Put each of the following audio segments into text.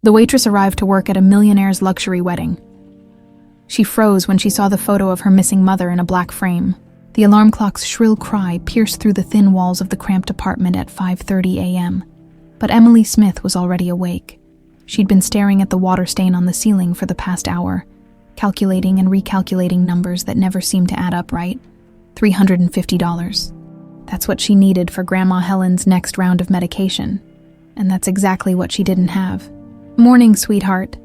The waitress arrived to work at a Millionaire'S luxury wedding. She froze when she saw the photo of her missing mother in a black frame. The alarm clock's shrill cry pierced through the thin walls of the cramped apartment at 5:30 a.m. But Emily Smith was already awake. She'd been staring at the water stain on the ceiling for the past hour, calculating and recalculating numbers that never seemed to add up right. $350. That's what she needed for Grandma Helen's next round of medication. And that's exactly what she didn't have. "Morning, sweetheart."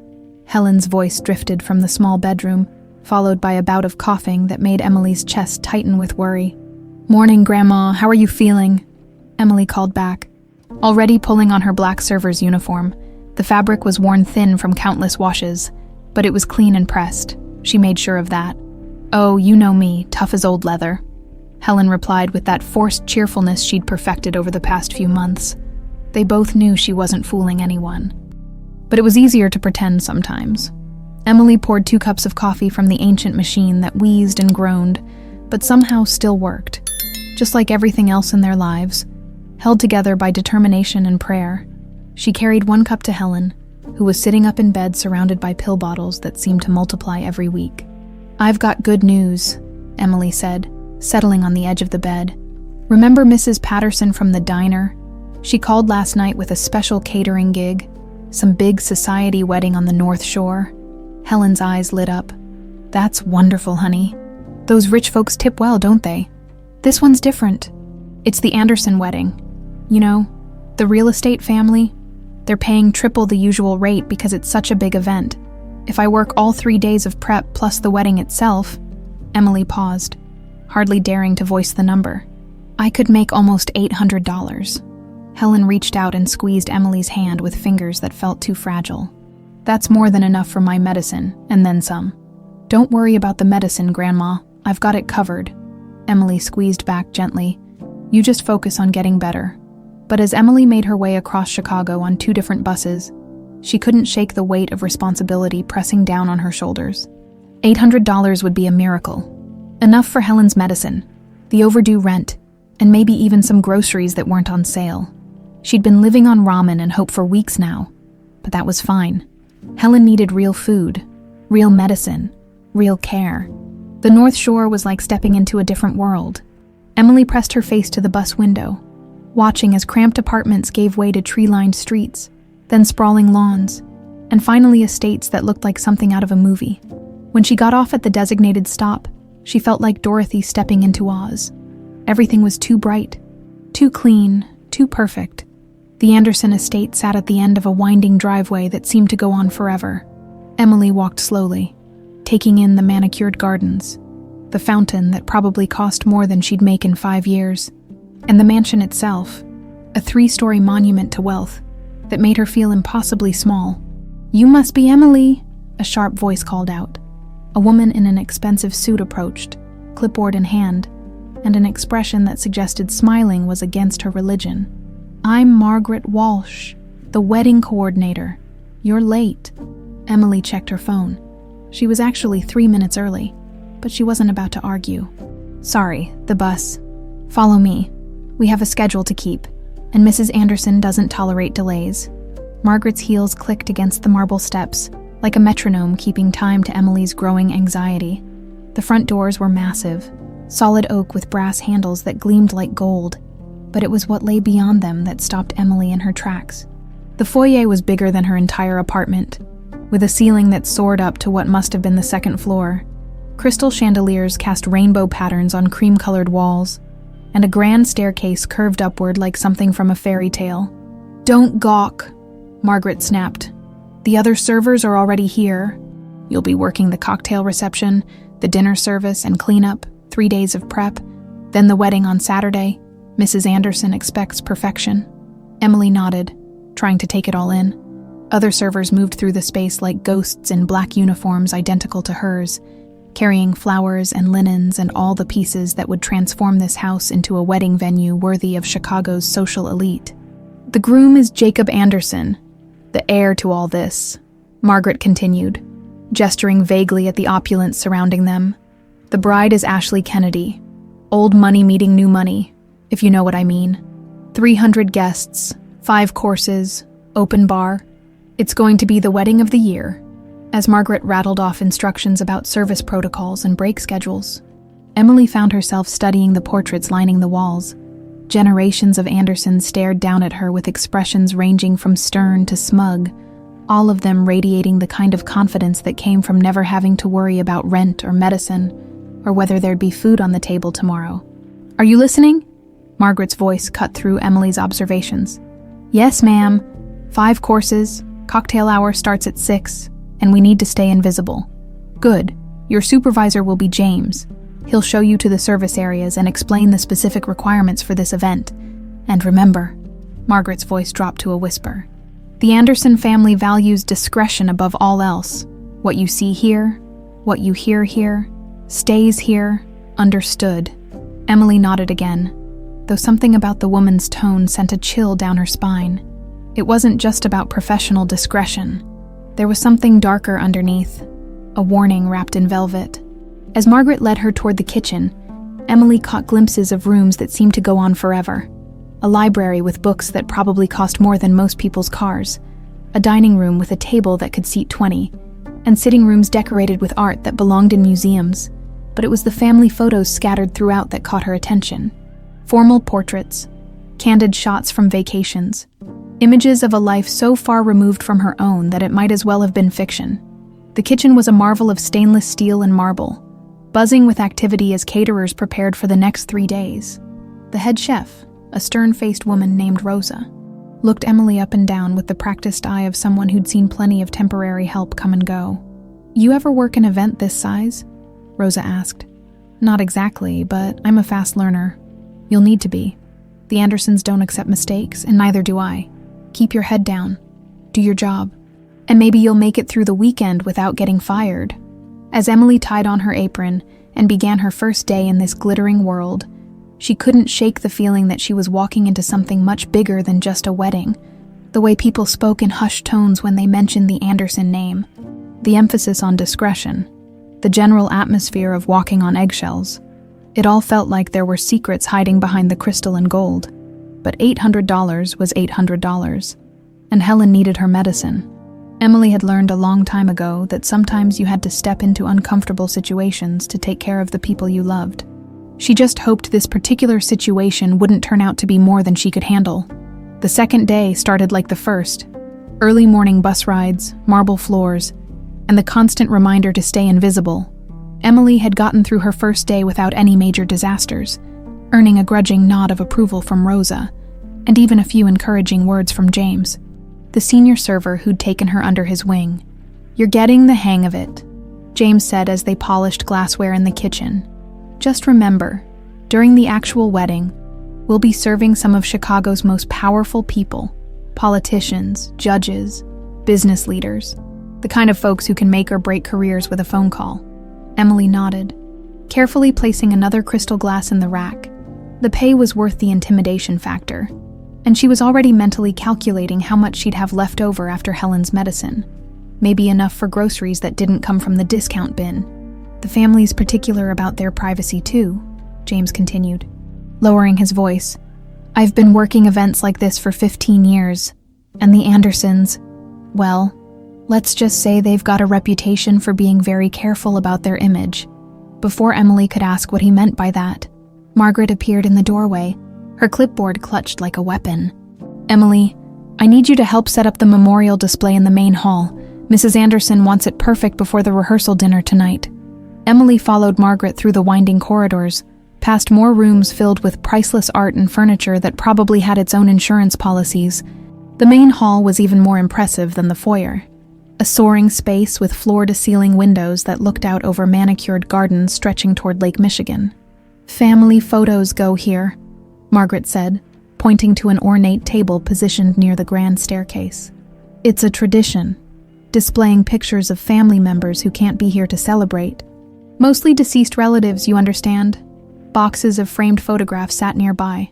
Helen's voice drifted from the small bedroom, followed by a bout of coughing that made Emily's chest tighten with worry. "Morning, Grandma. How are you feeling?" Emily called back, already pulling on her black server's uniform. The fabric was worn thin from countless washes, but it was clean and pressed. She made sure of that. "Oh, you know me, tough as old leather," Helen replied with that forced cheerfulness she'd perfected over the past few months. They both knew she wasn't fooling anyone. But it was easier to pretend sometimes. Emily poured 2 cups of coffee from the ancient machine that wheezed and groaned, but somehow still worked, just like everything else in their lives, held together by determination and prayer. She carried 1 cup to Helen, who was sitting up in bed surrounded by pill bottles that seemed to multiply every week. "I've got good news," Emily said, settling on the edge of the bed. "Remember Mrs. Patterson from the diner? She called last night with a special catering gig, some big society wedding on the North Shore." Helen's eyes lit up. "That's wonderful, honey. Those rich folks tip well, don't they? This one's different. It's the Anderson wedding. You know, the real estate family. They're paying triple the usual rate because it's such a big event. If I work all 3 days of prep plus the wedding itself..." Emily paused, hardly daring to voice the number. "I could make almost $800. Helen reached out and squeezed Emily's hand with fingers that felt too fragile. "That's more than enough for my medicine, and then some." "Don't worry about the medicine, Grandma. I've got it covered." Emily squeezed back gently. "You just focus on getting better." But as Emily made her way across Chicago on 2 different buses, she couldn't shake the weight of responsibility pressing down on her shoulders. $800 would be a miracle. Enough for Helen's medicine, the overdue rent, and maybe even some groceries that weren't on sale. She'd been living on ramen and hope for weeks now, but that was fine. Helen needed real food, real medicine, real care. The North Shore was like stepping into a different world. Emily pressed her face to the bus window, watching as cramped apartments gave way to tree-lined streets, then sprawling lawns, and finally estates that looked like something out of a movie. When she got off at the designated stop, she felt like Dorothy stepping into Oz. Everything was too bright, too clean, too perfect. The Anderson estate sat at the end of a winding driveway that seemed to go on forever. Emily walked slowly, taking in the manicured gardens, the fountain that probably cost more than she'd make in 5 years, and the mansion itself, a 3-story monument to wealth that made her feel impossibly small. "You must be Emily," a sharp voice called out. A woman in an expensive suit approached, clipboard in hand, and an expression that suggested smiling was against her religion. "I'm Margaret Walsh, the wedding coordinator. You're late." Emily checked her phone. She was actually 3 minutes early, but she wasn't about to argue. "Sorry, the bus. Follow me. We have a schedule to keep, and Mrs. Anderson doesn't tolerate delays." Margaret's heels clicked against the marble steps, like a metronome keeping time to Emily's growing anxiety. The front doors were massive, solid oak with brass handles that gleamed like gold, but it was what lay beyond them that stopped Emily in her tracks. The foyer was bigger than her entire apartment, with a ceiling that soared up to what must have been the 2nd floor. Crystal chandeliers cast rainbow patterns on cream-colored walls, and a grand staircase curved upward like something from a fairy tale. "Don't gawk," Margaret snapped. "The other servers are already here. You'll be working the cocktail reception, the dinner service, and cleanup, 3 days of prep, then the wedding on Saturday. Mrs. Anderson expects perfection." Emily nodded, trying to take it all in. Other servers moved through the space like ghosts in black uniforms identical to hers, carrying flowers and linens and all the pieces that would transform this house into a wedding venue worthy of Chicago's social elite. "The groom is Jacob Anderson, the heir to all this," Margaret continued, gesturing vaguely at the opulence surrounding them. "The bride is Ashley Kennedy. Old money meeting new money, if you know what I mean. 300 guests, 5 courses, open bar. It's going to be the wedding of the year. As Margaret rattled off instructions about service protocols and break schedules, Emily found herself studying the portraits lining the walls. Generations of Andersons stared down at her with expressions ranging from stern to smug, all of them radiating the kind of confidence that came from never having to worry about rent or medicine, or whether there'd be food on the table tomorrow. "Are you listening?" Margaret's voice cut through Emily's observations. "Yes, ma'am. 5 courses, cocktail hour starts at 6, and we need to stay invisible." "Good. Your supervisor will be James. He'll show you to the service areas and explain the specific requirements for this event. And remember," Margaret's voice dropped to a whisper, "the Anderson family values discretion above all else. What you see here, what you hear here, stays here, understood." Emily nodded again, though something about the woman's tone sent a chill down her spine. It wasn't just about professional discretion. There was something darker underneath, a warning wrapped in velvet. As Margaret led her toward the kitchen, Emily caught glimpses of rooms that seemed to go on forever. A library with books that probably cost more than most people's cars, a dining room with a table that could seat 20, and sitting rooms decorated with art that belonged in museums. But it was the family photos scattered throughout that caught her attention. Formal portraits, candid shots from vacations, images of a life so far removed from her own that it might as well have been fiction. The kitchen was a marvel of stainless steel and marble, buzzing with activity as caterers prepared for the next 3 days. The head chef, a stern-faced woman named Rosa, looked Emily up and down with the practiced eye of someone who'd seen plenty of temporary help come and go. "You ever work an event this size?" Rosa asked. "Not exactly, but I'm a fast learner. You'll need to be. The Andersons don't accept mistakes, and neither do I. Keep your head down. Do your job. And maybe you'll make it through the weekend without getting fired." As Emily tied on her apron and began her first day in this glittering world, she couldn't shake the feeling that she was walking into something much bigger than just a wedding. The way people spoke in hushed tones when they mentioned the Anderson name, the emphasis on discretion, the general atmosphere of walking on eggshells. It all felt like there were secrets hiding behind the crystal and gold. But $800 was $800, and Helen needed her medicine. Emily had learned a long time ago that sometimes you had to step into uncomfortable situations to take care of the people you loved. She just hoped this particular situation wouldn't turn out to be more than she could handle. The second day started like the first. Early morning bus rides, marble floors, and the constant reminder to stay invisible. Emily had gotten through her first day without any major disasters, earning a grudging nod of approval from Rosa, and even a few encouraging words from James, the senior server who'd taken her under his wing. "You're getting the hang of it," James said as they polished glassware in the kitchen. "Just remember, during the actual wedding, we'll be serving some of Chicago's most powerful people, politicians, judges, business leaders, the kind of folks who can make or break careers with a phone call." Emily nodded, carefully placing another crystal glass in the rack. The pay was worth the intimidation factor, and she was already mentally calculating how much she'd have left over after Helen's medicine. Maybe enough for groceries that didn't come from the discount bin. "The family's particular about their privacy too," James continued, lowering his voice. "I've been working events like this for 15 years, and the Andersons, well, let's just say they've got a reputation for being very careful about their image." Before Emily could ask what he meant by that, Margaret appeared in the doorway, her clipboard clutched like a weapon. "Emily, I need you to help set up the memorial display in the main hall. Mrs. Anderson wants it perfect before the rehearsal dinner tonight." Emily followed Margaret through the winding corridors, past more rooms filled with priceless art and furniture that probably had its own insurance policies. The main hall was even more impressive than the foyer. A soaring space with floor-to-ceiling windows that looked out over manicured gardens stretching toward Lake Michigan. "Family photos go here," Margaret said, pointing to an ornate table positioned near the grand staircase. "It's a tradition, displaying pictures of family members who can't be here to celebrate. Mostly deceased relatives, you understand." Boxes of framed photographs sat nearby,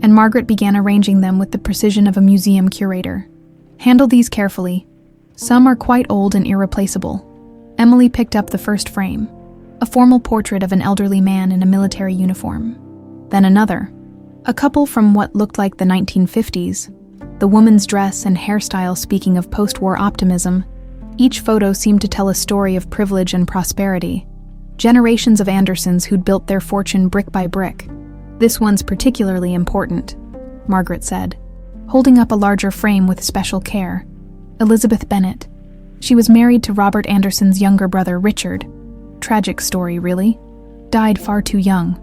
and Margaret began arranging them with the precision of a museum curator. "Handle these carefully. Some are quite old and irreplaceable." Emily picked up the first frame, a formal portrait of an elderly man in a military uniform. Then another, a couple from what looked like the 1950s, The woman's dress and hairstyle speaking of post-war optimism. Each photo seemed to tell a story of privilege and prosperity. Generations of Andersons who'd built their fortune brick by brick. "This one's particularly important," Margaret said, holding up a larger frame with special care. Elizabeth Bennet. She was married to Robert Anderson's younger brother, Richard. Tragic story, really. Died far too young.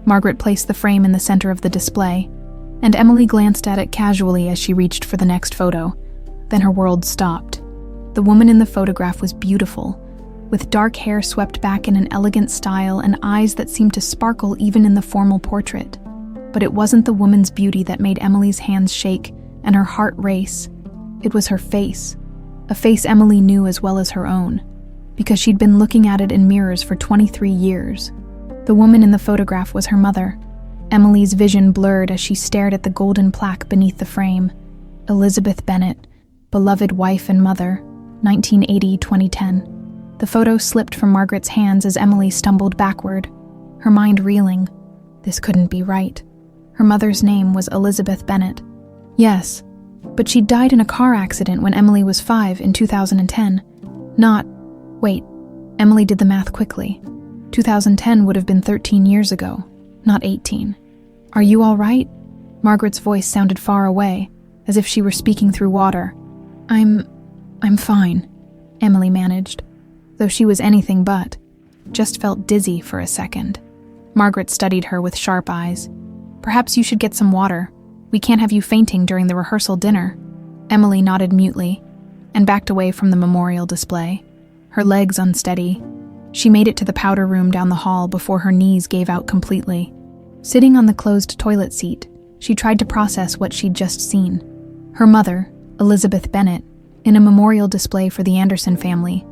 Margaret placed the frame in the center of the display, and Emily glanced at it casually as she reached for the next photo. Then her world stopped. The woman in the photograph was beautiful, with dark hair swept back in an elegant style and eyes that seemed to sparkle even in the formal portrait. But it wasn't the woman's beauty that made Emily's hands shake and her heart race. It was her face, a face Emily knew as well as her own, because she'd been looking at it in mirrors for 23 years. The woman in the photograph was her mother. Emily's vision blurred as she stared at the golden plaque beneath the frame. Elizabeth Bennet, beloved wife and mother, 1980-2010. The photo slipped from Margaret's hands as Emily stumbled backward, her mind reeling. This couldn't be right. Her mother's name was Elizabeth Bennet. Yes, but she died in a car accident when Emily was 5 in 2010. Wait, Emily did the math quickly. 2010 would have been 13 years ago, not 18. "Are you all right?" Margaret's voice sounded far away, as if she were speaking through water. I'm fine," Emily managed, though she was anything but. Just felt dizzy for a second. Margaret studied her with sharp eyes. "Perhaps you should get some water. We can't have you fainting during the rehearsal dinner." Emily nodded mutely and backed away from the memorial display, her legs unsteady. She made it to the powder room down the hall before her knees gave out completely. Sitting on the closed toilet seat, she tried to process what she'd just seen. Her mother, Elizabeth Bennet, in a memorial display for the Anderson family,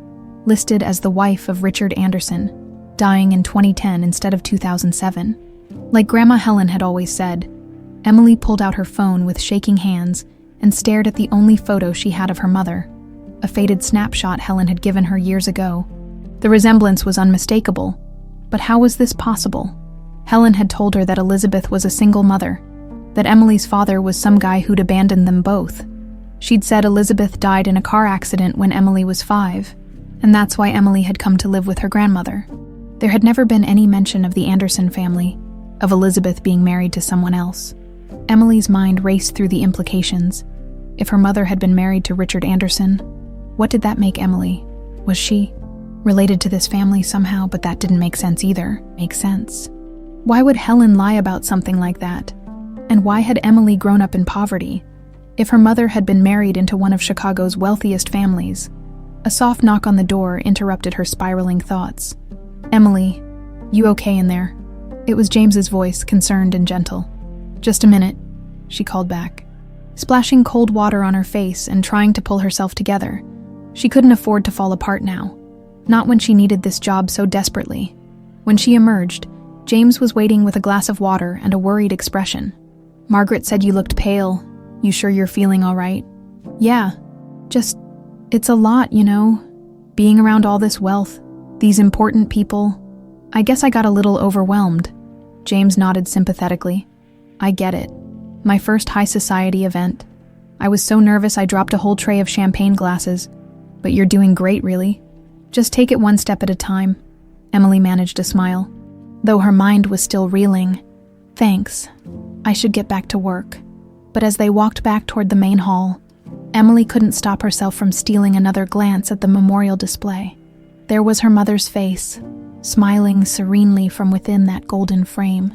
listed as the wife of Richard Anderson, dying in 2010 instead of 2007. Like Grandma Helen had always said, Emily pulled out her phone with shaking hands and stared at the only photo she had of her mother, a faded snapshot Helen had given her years ago. The resemblance was unmistakable, but how was this possible? Helen had told her that Elizabeth was a single mother, that Emily's father was some guy who'd abandoned them both. She'd said Elizabeth died in a car accident when Emily was 5, and that's why Emily had come to live with her grandmother. There had never been any mention of the Anderson family, of Elizabeth being married to someone else. Emily's mind raced through the implications. If her mother had been married to Richard Anderson, what did that make Emily? Was she related to this family somehow? But that didn't make sense either. Make sense. Why would Helen lie about something like that? And why had Emily grown up in poverty? If her mother had been married into one of Chicago's wealthiest families. A soft knock on the door interrupted her spiraling thoughts. "Emily, you okay in there?" It was James's voice, concerned and gentle. "Just a minute," she called back, splashing cold water on her face and trying to pull herself together. She couldn't afford to fall apart now, not when she needed this job so desperately. When she emerged, James was waiting with a glass of water and a worried expression. "Margaret said you looked pale. You sure you're feeling all right?" "Yeah, it's a lot, being around all this wealth, these important people. I guess I got a little overwhelmed." James nodded sympathetically. "I get it. My first high society event. I was so nervous I dropped a whole tray of champagne glasses. But you're doing great, really. Just take it one step at a time." Emily managed a smile, though her mind was still reeling. "Thanks. I should get back to work." But as they walked back toward the main hall, Emily couldn't stop herself from stealing another glance at the memorial display. There was her mother's face, smiling serenely from within that golden frame,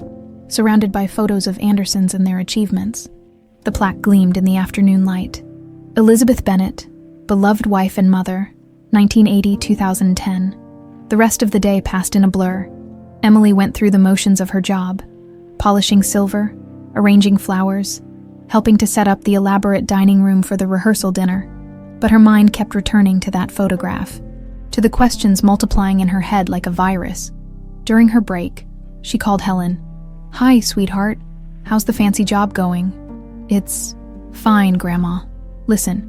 surrounded by photos of Andersons and their achievements. The plaque gleamed in the afternoon light. Elizabeth Bennet, beloved wife and mother, 1980-2010. The rest of the day passed in a blur. Emily went through the motions of her job, polishing silver, arranging flowers, helping to set up the elaborate dining room for the rehearsal dinner. But her mind kept returning to that photograph, to the questions multiplying in her head like a virus. During her break, she called Helen. "Hi, sweetheart. How's the fancy job going?" "It's fine, Grandma. Listen,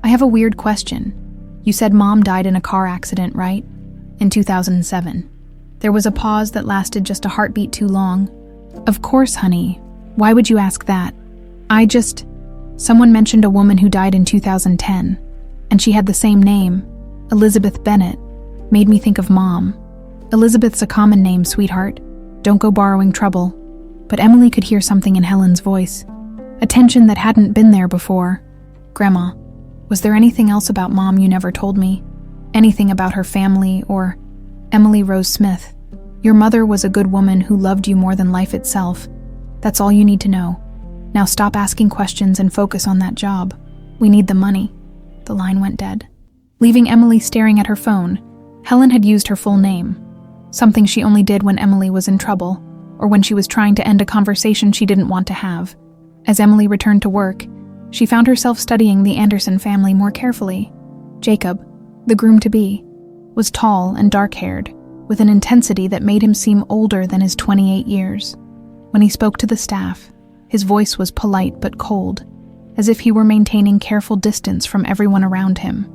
I have a weird question. You said Mom died in a car accident, right? In 2007. There was a pause that lasted just a heartbeat too long. "Of course, honey. Why would you ask that?" Someone mentioned a woman who died in 2010, and she had the same name, Elizabeth Bennet. Made me think of Mom. Elizabeth's a common name, sweetheart. Don't go borrowing trouble. But Emily could hear something in Helen's voice, a tension that hadn't been there before. Grandma, was there anything else about Mom you never told me? Anything about her family or... Emily Rose Smith, your mother was a good woman who loved you more than life itself. That's all you need to know. Now stop asking questions and focus on that job. We need the money. The line went dead. Leaving Emily staring at her phone, Helen had used her full name, something she only did when Emily was in trouble or when she was trying to end a conversation she didn't want to have. As Emily returned to work, she found herself studying the Anderson family more carefully. Jacob, the groom-to-be, was tall and dark-haired, with an intensity that made him seem older than his 28 years. When he spoke to the staff, his voice was polite but cold, as if he were maintaining careful distance from everyone around him.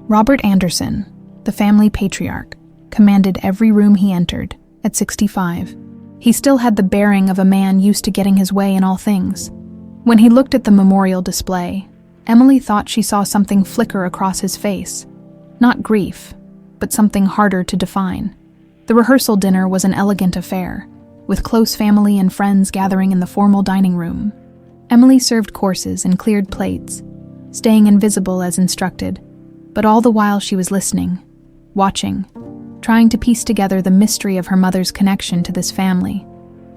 Robert Anderson, the family patriarch, commanded every room he entered. At 65, he still had the bearing of a man used to getting his way in all things. When he looked at the memorial display, Emily thought she saw something flicker across his face. Not grief, but something harder to define. The rehearsal dinner was an elegant affair, with close family and friends gathering in the formal dining room. Emily served courses and cleared plates, staying invisible as instructed, but all the while she was listening, watching, trying to piece together the mystery of her mother's connection to this family.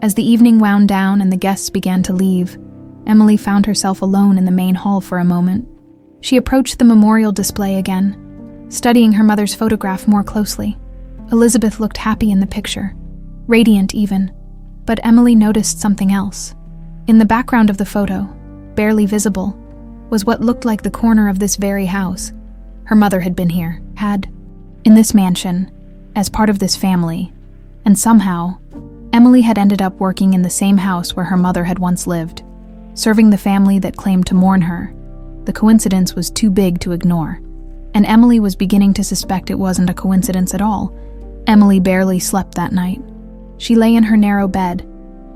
As the evening wound down and the guests began to leave, Emily found herself alone in the main hall for a moment. She approached the memorial display again, studying her mother's photograph more closely. Elizabeth looked happy in the picture, radiant even, but Emily noticed something else. In the background of the photo, barely visible, was what looked like the corner of this very house. Her mother had been here, in this mansion, as part of this family, and somehow, Emily had ended up working in the same house where her mother had once lived, serving the family that claimed to mourn her. The coincidence was too big to ignore, and Emily was beginning to suspect it wasn't a coincidence at all. Emily barely slept that night. She lay in her narrow bed,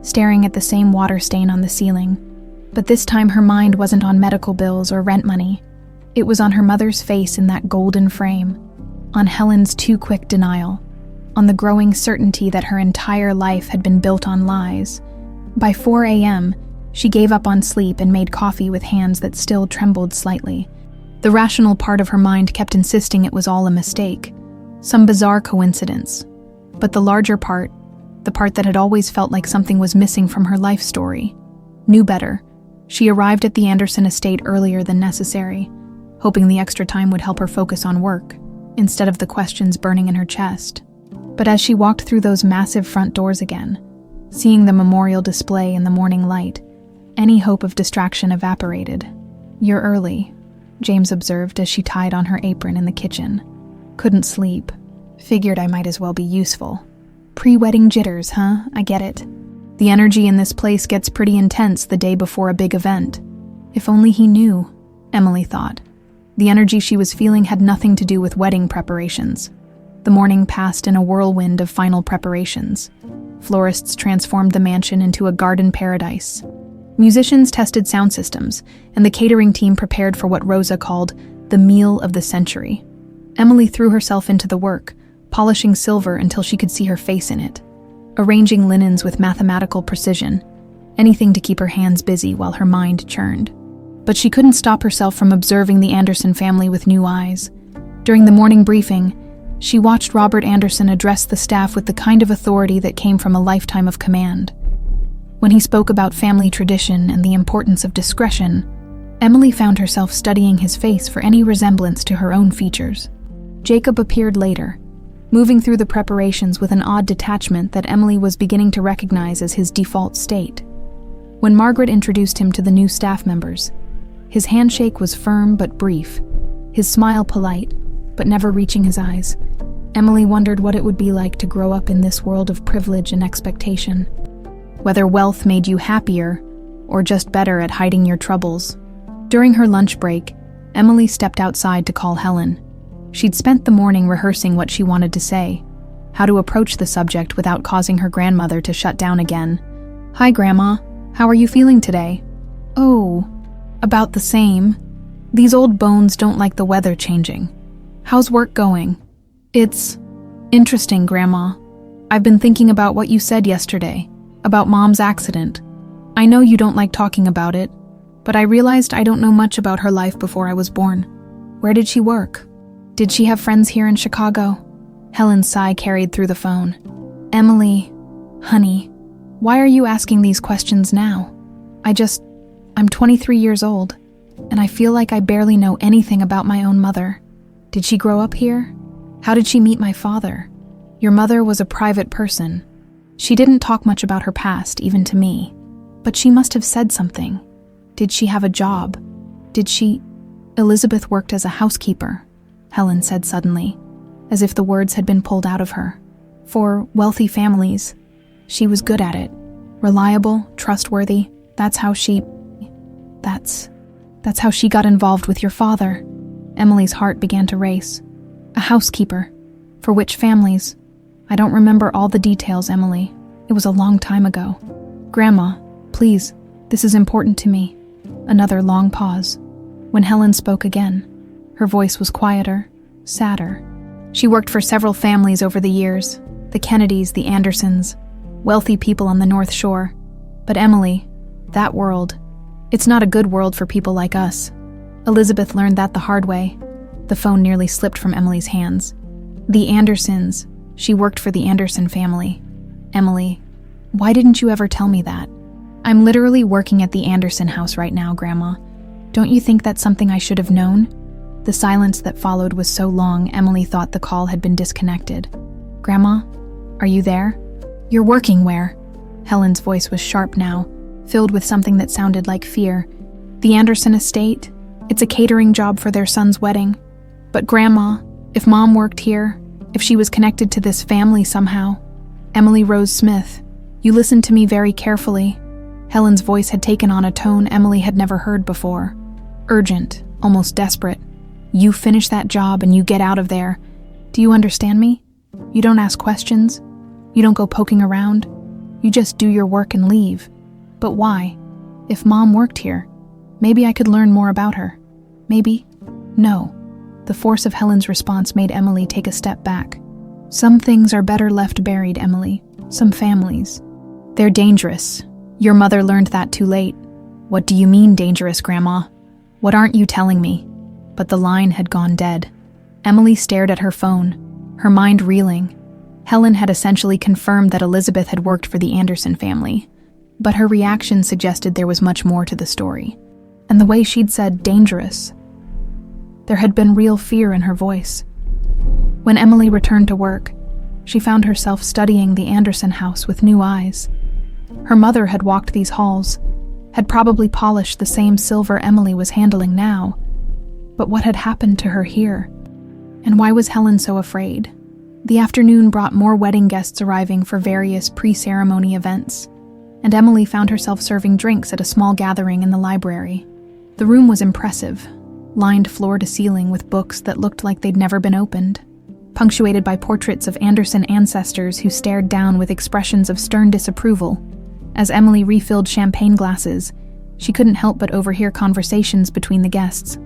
staring at the same water stain on the ceiling, but this time her mind wasn't on medical bills or rent money. It was on her mother's face in that golden frame, on Helen's too quick denial, on the growing certainty that her entire life had been built on lies. By 4 a.m., she gave up on sleep and made coffee with hands that still trembled slightly. The rational part of her mind kept insisting it was all a mistake, some bizarre coincidence. But the larger part, the part that had always felt like something was missing from her life story, knew better. She arrived at the Anderson estate earlier than necessary, hoping the extra time would help her focus on work, instead of the questions burning in her chest. But as she walked through those massive front doors again, seeing the memorial display in the morning light, any hope of distraction evaporated. "You're early," James observed as she tied on her apron in the kitchen. "Couldn't sleep. Figured I might as well be useful. Pre-wedding jitters, huh? I get it. The energy in this place gets pretty intense the day before a big event. If only he knew," Emily thought. The energy she was feeling had nothing to do with wedding preparations. The morning passed in a whirlwind of final preparations. Florists transformed the mansion into a garden paradise. Musicians tested sound systems, and the catering team prepared for what Rosa called the meal of the century. Emily threw herself into the work, polishing silver until she could see her face in it, arranging linens with mathematical precision, anything to keep her hands busy while her mind churned. But she couldn't stop herself from observing the Anderson family with new eyes. During the morning briefing, she watched Robert Anderson address the staff with the kind of authority that came from a lifetime of command. When he spoke about family tradition and the importance of discretion, Emily found herself studying his face for any resemblance to her own features. Jacob appeared later, moving through the preparations with an odd detachment that Emily was beginning to recognize as his default state. When Margaret introduced him to the new staff members, his handshake was firm but brief, his smile polite, but never reaching his eyes. Emily wondered what it would be like to grow up in this world of privilege and expectation. Whether wealth made you happier, or just better at hiding your troubles. During her lunch break, Emily stepped outside to call Helen. She'd spent the morning rehearsing what she wanted to say, how to approach the subject without causing her grandmother to shut down again. "Hi, Grandma. How are you feeling today?" "Oh," About the same. These old bones don't like the weather changing. How's work going? It's interesting, Grandma. I've been thinking about what you said yesterday, about Mom's accident. I know you don't like talking about it, but I realized I don't know much about her life before I was born. Where did she work? Did she have friends here in Chicago? Helen's sigh carried through the phone. Emily, honey, why are you asking these questions now? I'm 23 years old, and I feel like I barely know anything about my own mother. Did she grow up here? How did she meet my father? Your mother was a private person. She didn't talk much about her past, even to me. But she must have said something. Did she have a job? Elizabeth worked as a housekeeper, Helen said suddenly, as if the words had been pulled out of her. For wealthy families, she was good at it. Reliable, trustworthy. That's how she got involved with your father. Emily's heart began to race. A housekeeper. For which families? I don't remember all the details, Emily. It was a long time ago. Grandma, please, this is important to me. Another long pause. When Helen spoke again, her voice was quieter, sadder. She worked for several families over the years. The Kennedys, the Andersons, wealthy people on the North Shore. But Emily, that world, it's not a good world for people like us. Elizabeth learned that the hard way. The phone nearly slipped from Emily's hands. The Andersons. She worked for the Anderson family. Emily, why didn't you ever tell me that? I'm literally working at the Anderson house right now, Grandma. Don't you think that's something I should have known? The silence that followed was so long, Emily thought the call had been disconnected. Grandma, are you there? You're working where? Helen's voice was sharp now, filled with something that sounded like fear. The Anderson estate? It's a catering job for their son's wedding. But Grandma, if Mom worked here, if she was connected to this family somehow. Emily Rose Smith, you listened to me very carefully. Helen's voice had taken on a tone Emily had never heard before. Urgent, almost desperate. You finish that job and you get out of there. Do you understand me? You don't ask questions. You don't go poking around. You just do your work and leave. But why? If Mom worked here, maybe I could learn more about her. Maybe? No. The force of Helen's response made Emily take a step back. Some things are better left buried, Emily. Some families. They're dangerous. Your mother learned that too late. What do you mean dangerous, Grandma? What aren't you telling me? But the line had gone dead. Emily stared at her phone, her mind reeling. Helen had essentially confirmed that Elizabeth had worked for the Anderson family, but her reaction suggested there was much more to the story. And the way she'd said dangerous, there had been real fear in her voice. When Emily returned to work, she found herself studying the Anderson house with new eyes. Her mother had walked these halls, had probably polished the same silver Emily was handling now. But what had happened to her here? And why was Helen so afraid? The afternoon brought more wedding guests arriving for various pre-ceremony events, and Emily found herself serving drinks at a small gathering in the library. The room was impressive, lined floor to ceiling with books that looked like they'd never been opened, punctuated by portraits of Anderson ancestors who stared down with expressions of stern disapproval. As Emily refilled champagne glasses, she couldn't help but overhear conversations between the guests.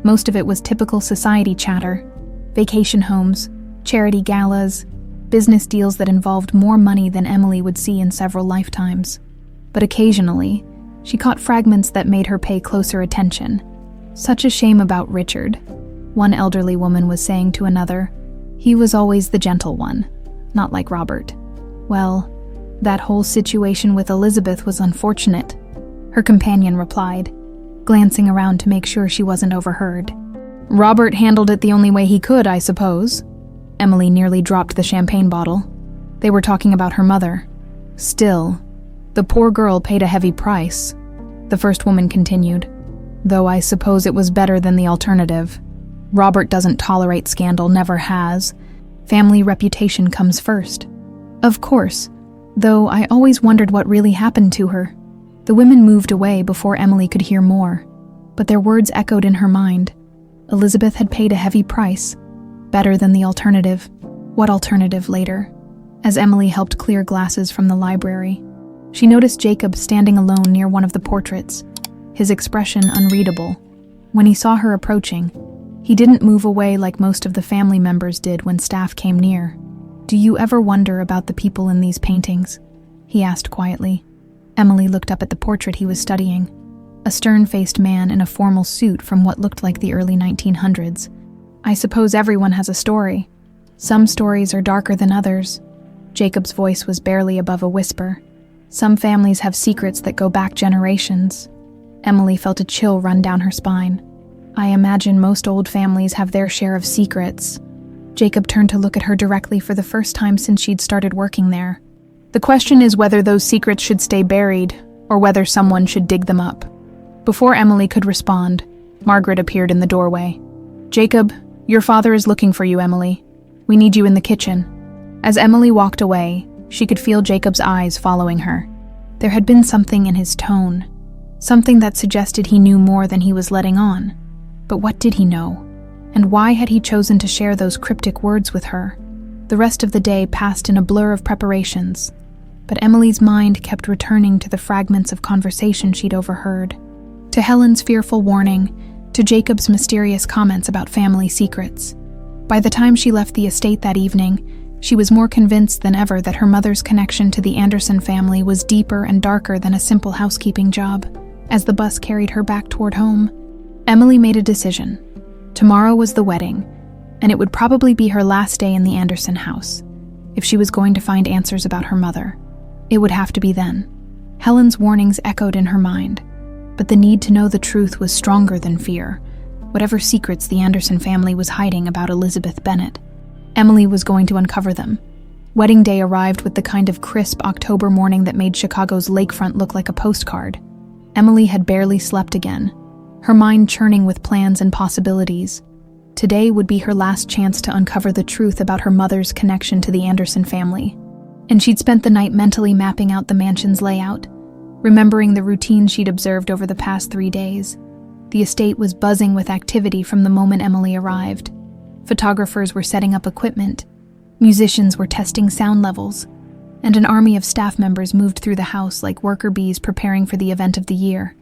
Most of it was typical society chatter, vacation homes, charity galas, business deals that involved more money than Emily would see in several lifetimes. But occasionally, she caught fragments that made her pay closer attention. Such a shame about Richard, one elderly woman was saying to another. He was always the gentle one, not like Robert. Well, that whole situation with Elizabeth was unfortunate, her companion replied, glancing around to make sure she wasn't overheard. Robert handled it the only way he could, I suppose. Emily nearly dropped the champagne bottle. They were talking about her mother. Still, the poor girl paid a heavy price, the first woman continued, though I suppose it was better than the alternative. Robert doesn't tolerate scandal, never has. Family reputation comes first. Of course, though I always wondered what really happened to her. The women moved away before Emily could hear more, but their words echoed in her mind. Elizabeth had paid a heavy price. Better than the alternative. What alternative later? As Emily helped clear glasses from the library, she noticed Jacob standing alone near one of the portraits. his expression unreadable. When he saw her approaching, he didn't move away like most of the family members did when staff came near. "Do you ever wonder about the people in these paintings?" he asked quietly. Emily looked up at the portrait he was studying, a stern-faced man in a formal suit from what looked like the early 1900s. "I suppose everyone has a story. Some stories are darker than others." Jacob's voice was barely above a whisper. "Some families have secrets that go back generations." Emily felt a chill run down her spine. "I imagine most old families have their share of secrets." Jacob turned to look at her directly for the first time since she'd started working there. "The question is whether those secrets should stay buried or whether someone should dig them up." Before Emily could respond, Margaret appeared in the doorway. "Jacob, your father is looking for you, Emily. We need you in the kitchen." As Emily walked away, she could feel Jacob's eyes following her. There had been something in his tone, something that suggested he knew more than he was letting on. But what did he know? And why had he chosen to share those cryptic words with her? The rest of the day passed in a blur of preparations, but Emily's mind kept returning to the fragments of conversation she'd overheard, to Helen's fearful warning, to Jacob's mysterious comments about family secrets. By the time she left the estate that evening, she was more convinced than ever that her mother's connection to the Anderson family was deeper and darker than a simple housekeeping job. As the bus carried her back toward home, Emily made a decision. Tomorrow was the wedding, and it would probably be her last day in the Anderson house. If she was going to find answers about her mother, it would have to be then. Helen's warnings echoed in her mind, but the need to know the truth was stronger than fear, whatever secrets the Anderson family was hiding about Elizabeth Bennet. Emily was going to uncover them. Wedding day arrived with the kind of crisp October morning that made Chicago's lakefront look like a postcard. Emily had barely slept again, her mind churning with plans and possibilities. Today would be her last chance to uncover the truth about her mother's connection to the Anderson family. And she'd spent the night mentally mapping out the mansion's layout, remembering the routine she'd observed over the past 3 days. The estate was buzzing with activity from the moment Emily arrived. Photographers were setting up equipment, musicians were testing sound levels, and an army of staff members moved through the house like worker bees preparing for the event of the year.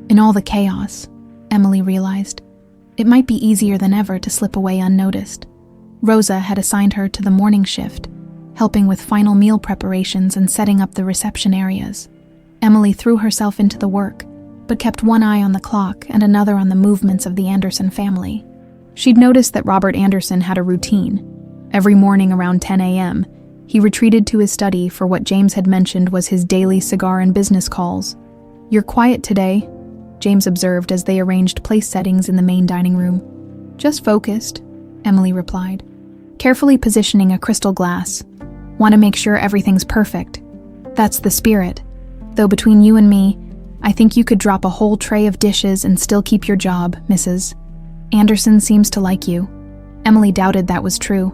In all the chaos, Emily realized, it might be easier than ever to slip away unnoticed. Rosa had assigned her to the morning shift, helping with final meal preparations and setting up the reception areas. Emily threw herself into the work, but kept one eye on the clock and another on the movements of the Anderson family. She'd noticed that Robert Anderson had a routine. Every morning around 10 a.m., he retreated to his study for what James had mentioned was his daily cigar and business calls. "You're quiet today," James observed as they arranged place settings in the main dining room. "Just focused," Emily replied, carefully positioning a crystal glass. "Want to make sure everything's perfect. That's the spirit. Though between you and me, I think you could drop a whole tray of dishes and still keep your job, Mrs. Anderson seems to like you." Emily doubted that was true,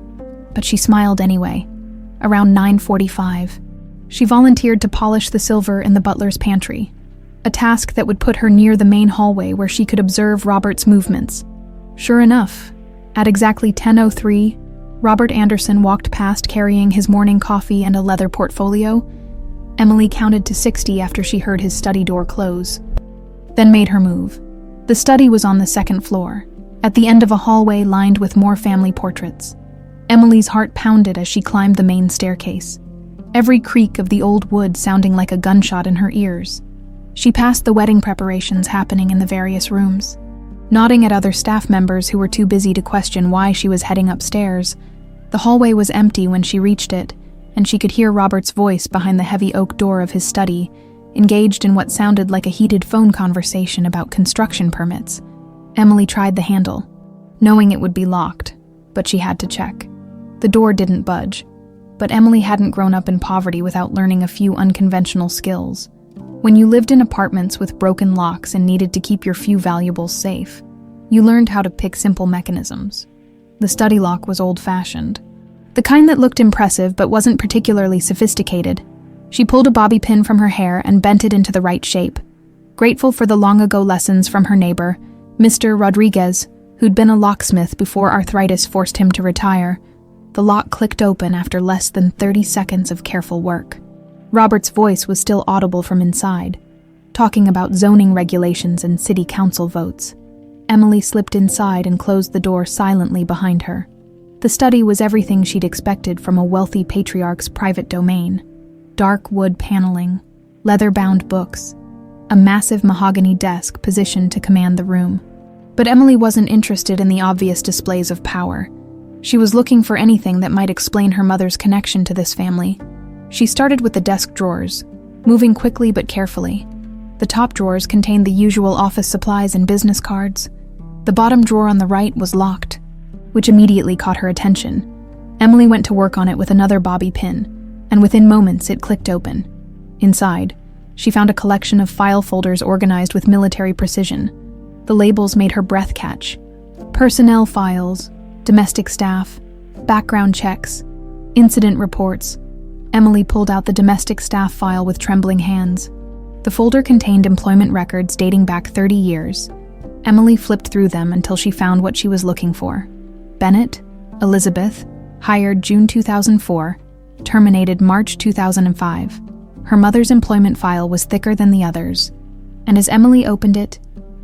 but she smiled anyway. Around 9:45, she volunteered to polish the silver in the butler's pantry, a task that would put her near the main hallway where she could observe Robert's movements. Sure enough, at exactly 10:03, Robert Anderson walked past carrying his morning coffee and a leather portfolio. Emily counted to 60 after she heard his study door close, then made her move. The study was on the second floor, at the end of a hallway lined with more family portraits. Emily's heart pounded as she climbed the main staircase, every creak of the old wood sounding like a gunshot in her ears. She passed the wedding preparations happening in the various rooms, nodding at other staff members who were too busy to question why she was heading upstairs. The hallway was empty when she reached it, and she could hear Robert's voice behind the heavy oak door of his study, engaged in what sounded like a heated phone conversation about construction permits. Emily tried the handle, knowing it would be locked, but she had to check. The door didn't budge, but Emily hadn't grown up in poverty without learning a few unconventional skills. When you lived in apartments with broken locks and needed to keep your few valuables safe, you learned how to pick simple mechanisms. The study lock was old-fashioned, the kind that looked impressive but wasn't particularly sophisticated. She pulled a bobby pin from her hair and bent it into the right shape. Grateful for the long-ago lessons from her neighbor, Mr. Rodriguez, who'd been a locksmith before arthritis forced him to retire, the lock clicked open after less than 30 seconds of careful work. Robert's voice was still audible from inside. talking about zoning regulations and city council votes. Emily slipped inside and closed the door silently behind her. The study was everything she'd expected from a wealthy patriarch's private domain. Dark wood paneling, leather-bound books, a massive mahogany desk positioned to command the room. But Emily wasn't interested in the obvious displays of power. She was looking for anything that might explain her mother's connection to this family. She started with the desk drawers, moving quickly but carefully. The top drawers contained the usual office supplies and business cards. The bottom drawer on the right was locked, which immediately caught her attention. Emily went to work on it with another bobby pin, and within moments it clicked open. Inside, she found a collection of file folders organized with military precision. The labels made her breath catch. Personnel files, domestic staff, background checks, incident reports. Emily pulled out the domestic staff file with trembling hands. The folder contained employment records dating back 30 years. Emily flipped through them until she found what she was looking for. Bennett, Elizabeth, hired June 2004, terminated March 2005. Her mother's employment file was thicker than the others, and as Emily opened it,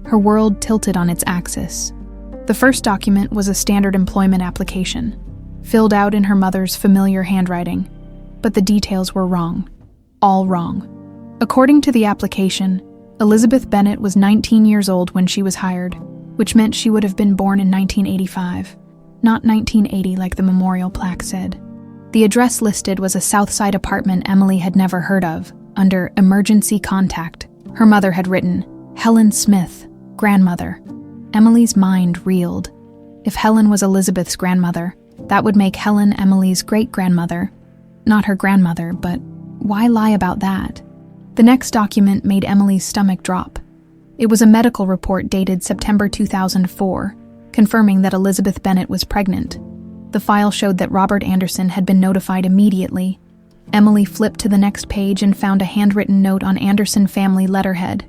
her world tilted on its axis. The first document was a standard employment application, filled out in her mother's familiar handwriting, but the details were wrong. All wrong. According to the application, Elizabeth Bennett was 19 years old when she was hired, which meant she would have been born in 1985, not 1980 like the memorial plaque said. The address listed was a Southside apartment Emily had never heard of. Under emergency contact, her mother had written, Helen Smith, grandmother. Emily's mind reeled. If Helen was Elizabeth's grandmother, that would make Helen Emily's great-grandmother. Not her grandmother, but why lie about that? The next document made Emily's stomach drop. It was a medical report dated September 2004, confirming that Elizabeth Bennett was pregnant. The file showed that Robert Anderson had been notified immediately. Emily flipped to the next page and found a handwritten note on Anderson family letterhead.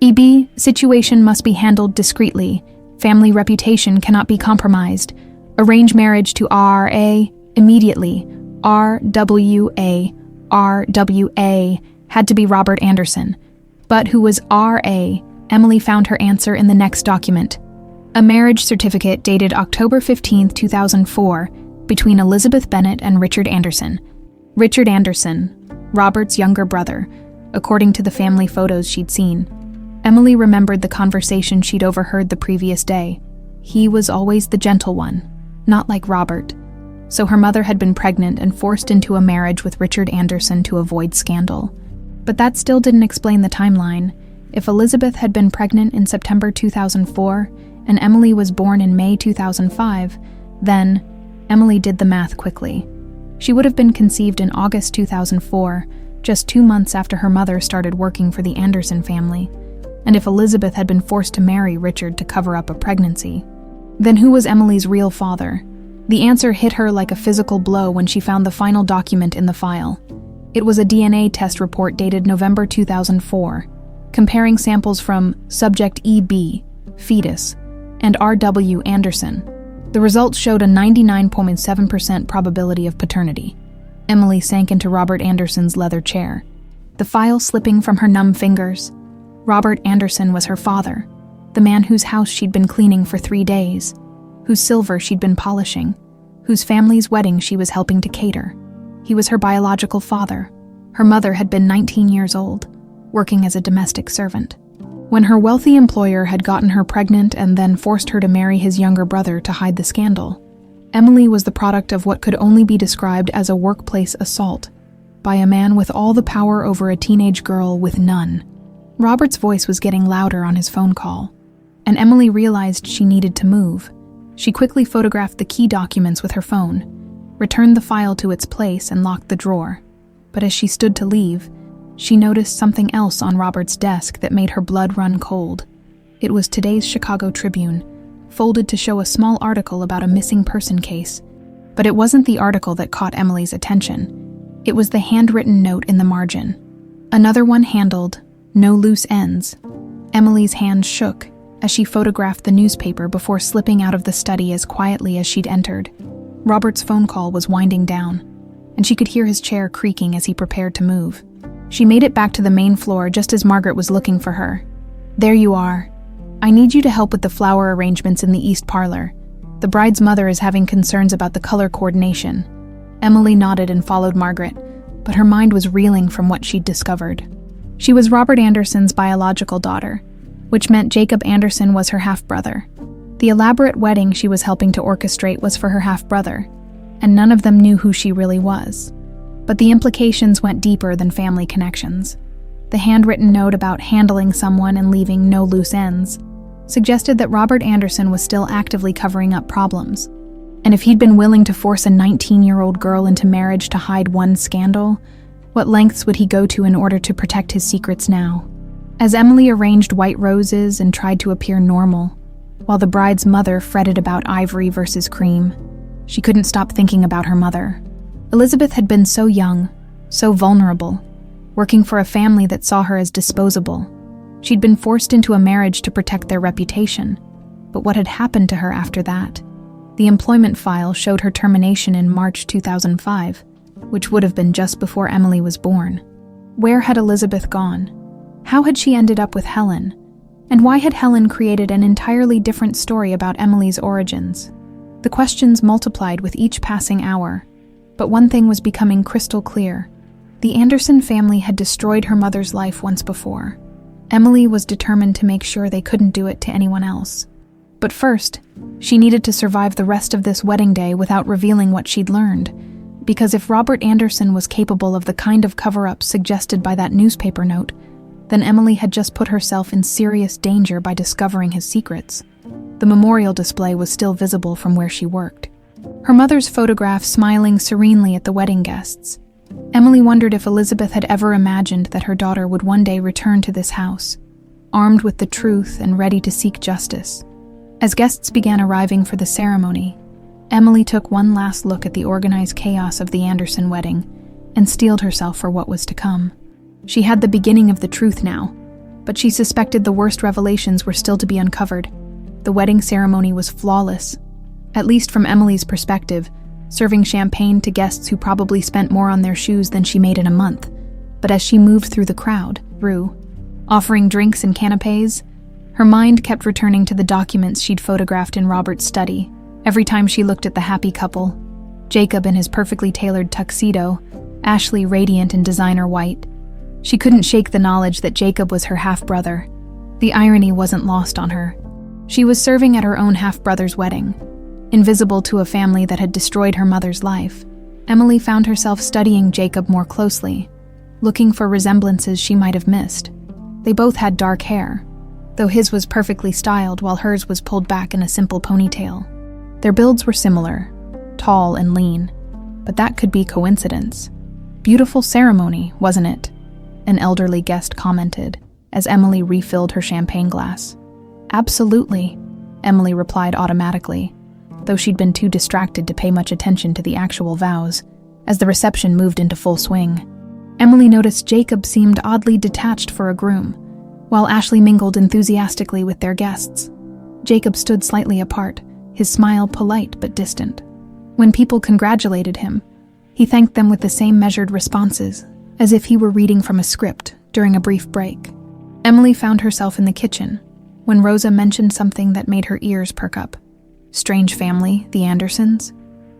EB, situation must be handled discreetly. Family reputation cannot be compromised. Arrange marriage to RA immediately. RWA. RWA had to be Robert Anderson. But who was RA? Emily found her answer in the next document. A marriage certificate dated October 15, 2004, between Elizabeth Bennett and Richard Anderson. Richard Anderson, Robert's younger brother, according to the family photos she'd seen. Emily remembered the conversation she'd overheard the previous day. He was always the gentle one, not like Robert. So her mother had been pregnant and forced into a marriage with Richard Anderson to avoid scandal. But that still didn't explain the timeline. If Elizabeth had been pregnant in September 2004 and Emily was born in May 2005, then Emily did the math quickly. She would have been conceived in August 2004, just 2 months after her mother started working for the Anderson family. And if Elizabeth had been forced to marry Richard to cover up a pregnancy, then who was Emily's real father? The answer hit her like a physical blow when she found the final document in the file. It was a DNA test report dated November 2004, comparing samples from subject EB, fetus, and R.W. Anderson. The results showed a 99.7% probability of paternity. Emily sank into Robert Anderson's leather chair, the file slipping from her numb fingers. Robert Anderson was her father, the man whose house she'd been cleaning for 3 days, whose silver she'd been polishing, whose family's wedding she was helping to cater. He was her biological father. Her mother had been 19 years old, working as a domestic servant. When her wealthy employer had gotten her pregnant and then forced her to marry his younger brother to hide the scandal, Emily was the product of what could only be described as a workplace assault by a man with all the power over a teenage girl with none. Robert's voice was getting louder on his phone call, and Emily realized she needed to move. She quickly photographed the key documents with her phone, returned the file to its place, and locked the drawer. But as she stood to leave, she noticed something else on Robert's desk that made her blood run cold. It was today's Chicago Tribune, folded to show a small article about a missing person case. But it wasn't the article that caught Emily's attention. It was the handwritten note in the margin. Another one handled, "No loose ends." Emily's hands shook as she photographed the newspaper before slipping out of the study as quietly as she'd entered. Robert's phone call was winding down, and she could hear his chair creaking as he prepared to move. She made it back to the main floor just as Margaret was looking for her. "There you are. I need you to help with the flower arrangements in the east parlor. The bride's mother is having concerns about the color coordination." Emily nodded and followed Margaret, but her mind was reeling from what she'd discovered. She was Robert Anderson's biological daughter, which meant Jacob Anderson was her half-brother. The elaborate wedding she was helping to orchestrate was for her half-brother, and none of them knew who she really was. But the implications went deeper than family connections. The handwritten note about handling someone and leaving no loose ends suggested that Robert Anderson was still actively covering up problems. And if he'd been willing to force a 19-year-old girl into marriage to hide one scandal, what lengths would he go to in order to protect his secrets now? As Emily arranged white roses and tried to appear normal, while the bride's mother fretted about ivory versus cream, she couldn't stop thinking about her mother. Elizabeth had been so young, so vulnerable, working for a family that saw her as disposable. She'd been forced into a marriage to protect their reputation, but what had happened to her after that? The employment file showed her termination in March 2005, which would have been just before Emily was born. Where had Elizabeth gone? How had she ended up with Helen? And why had Helen created an entirely different story about Emily's origins? The questions multiplied with each passing hour, but one thing was becoming crystal clear. The Anderson family had destroyed her mother's life once before. Emily was determined to make sure they couldn't do it to anyone else. But first, she needed to survive the rest of this wedding day without revealing what she'd learned, because if Robert Anderson was capable of the kind of cover-up suggested by that newspaper note, then Emily had just put herself in serious danger by discovering his secrets. The memorial display was still visible from where she worked, her mother's photograph smiling serenely at the wedding guests. Emily wondered if Elizabeth had ever imagined that her daughter would one day return to this house, armed with the truth and ready to seek justice. As guests began arriving for the ceremony, Emily took one last look at the organized chaos of the Anderson wedding and steeled herself for what was to come. She had the beginning of the truth now, but she suspected the worst revelations were still to be uncovered. The wedding ceremony was flawless, at least from Emily's perspective, serving champagne to guests who probably spent more on their shoes than she made in a month. But as she moved through the crowd, offering drinks and canapes, her mind kept returning to the documents she'd photographed in Robert's study. Every time she looked at the happy couple, Jacob in his perfectly tailored tuxedo, Ashley radiant in designer white, she couldn't shake the knowledge that Jacob was her half-brother. The irony wasn't lost on her. She was serving at her own half-brother's wedding. Invisible to a family that had destroyed her mother's life, Emily found herself studying Jacob more closely, looking for resemblances she might have missed. They both had dark hair, though his was perfectly styled while hers was pulled back in a simple ponytail. Their builds were similar, tall and lean, but that could be coincidence. "Beautiful ceremony, wasn't it?" an elderly guest commented as Emily refilled her champagne glass. "Absolutely," Emily replied automatically, though she'd been too distracted to pay much attention to the actual vows. As the reception moved into full swing, Emily noticed Jacob seemed oddly detached for a groom, while Ashley mingled enthusiastically with their guests. Jacob stood slightly apart, his smile polite but distant. When people congratulated him, he thanked them with the same measured responses, as if he were reading from a script during a brief break. Emily found herself in the kitchen when Rosa mentioned something that made her ears perk up. "Strange family, the Andersons,"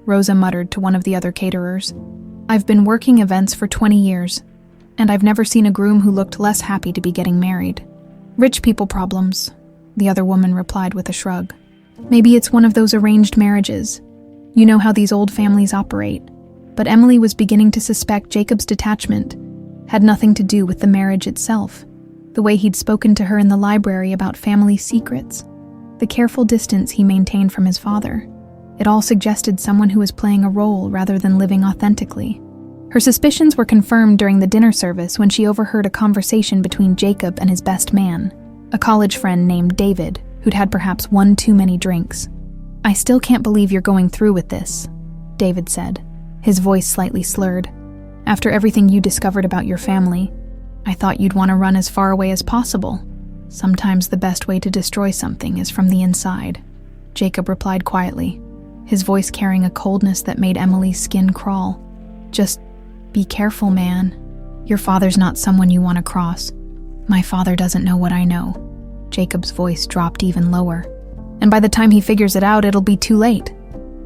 Rosa muttered to one of the other caterers. "I've been working events for 20 years, and I've never seen a groom who looked less happy to be getting married." "Rich people problems," the other woman replied with a shrug. "Maybe it's one of those arranged marriages. You know how these old families operate." But Emily was beginning to suspect Jacob's detachment had nothing to do with the marriage itself. The way he'd spoken to her in the library about family secrets, the careful distance he maintained from his father, it all suggested someone who was playing a role rather than living authentically. Her suspicions were confirmed during the dinner service when she overheard a conversation between Jacob and his best man, a college friend named David, who'd had perhaps one too many drinks. "I still can't believe you're going through with this," David said, his voice slightly slurred. "After everything you discovered about your family, I thought you'd want to run as far away as possible. Sometimes the best way to destroy something is from the inside," Jacob replied quietly, his voice carrying a coldness that made Emily's skin crawl. "Just be careful, man." Your father's not someone you want to cross. My father doesn't know what I know." Jacob's voice dropped even lower. "And by the time he figures it out, it'll be too late."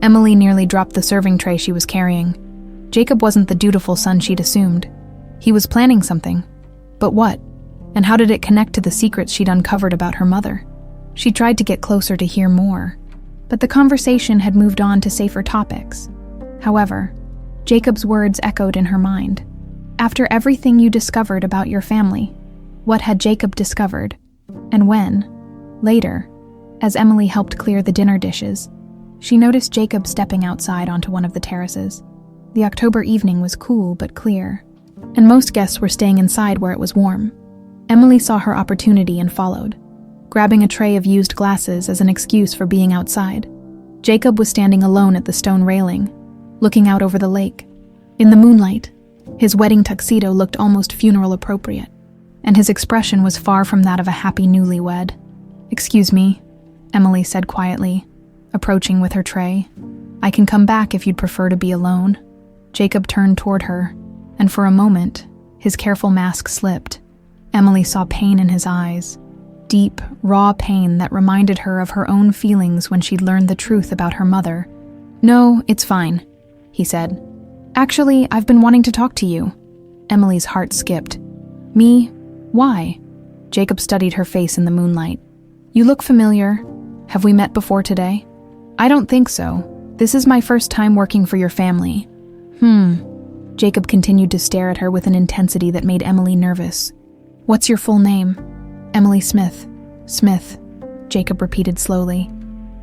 Emily nearly dropped the serving tray she was carrying. Jacob wasn't the dutiful son she'd assumed. He was planning something. But what? And how did it connect to the secrets she'd uncovered about her mother? She tried to get closer to hear more, but the conversation had moved on to safer topics. However, Jacob's words echoed in her mind. After everything you discovered about your family, what had Jacob discovered? And when? Later, as Emily helped clear the dinner dishes, she noticed Jacob stepping outside onto one of the terraces. The October evening was cool but clear, and most guests were staying inside where it was warm. Emily saw her opportunity and followed, grabbing a tray of used glasses as an excuse for being outside. Jacob was standing alone at the stone railing, looking out over the lake. In the moonlight, his wedding tuxedo looked almost funeral appropriate, and his expression was far from that of a happy newlywed. "Excuse me," Emily said quietly, approaching with her tray. "I can come back if you'd prefer to be alone." Jacob turned toward her, and for a moment, his careful mask slipped. Emily saw pain in his eyes, deep, raw pain that reminded her of her own feelings when she'd learned the truth about her mother. "No, it's fine," he said. "Actually, I've been wanting to talk to you." Emily's heart skipped. "Me? Why?" Jacob studied her face in the moonlight. "You look familiar. Have we met before today?" "I don't think so. This is my first time working for your family." Jacob continued to stare at her with an intensity that made Emily nervous. "What's your full name?" "Emily Smith." "Smith," Jacob repeated slowly.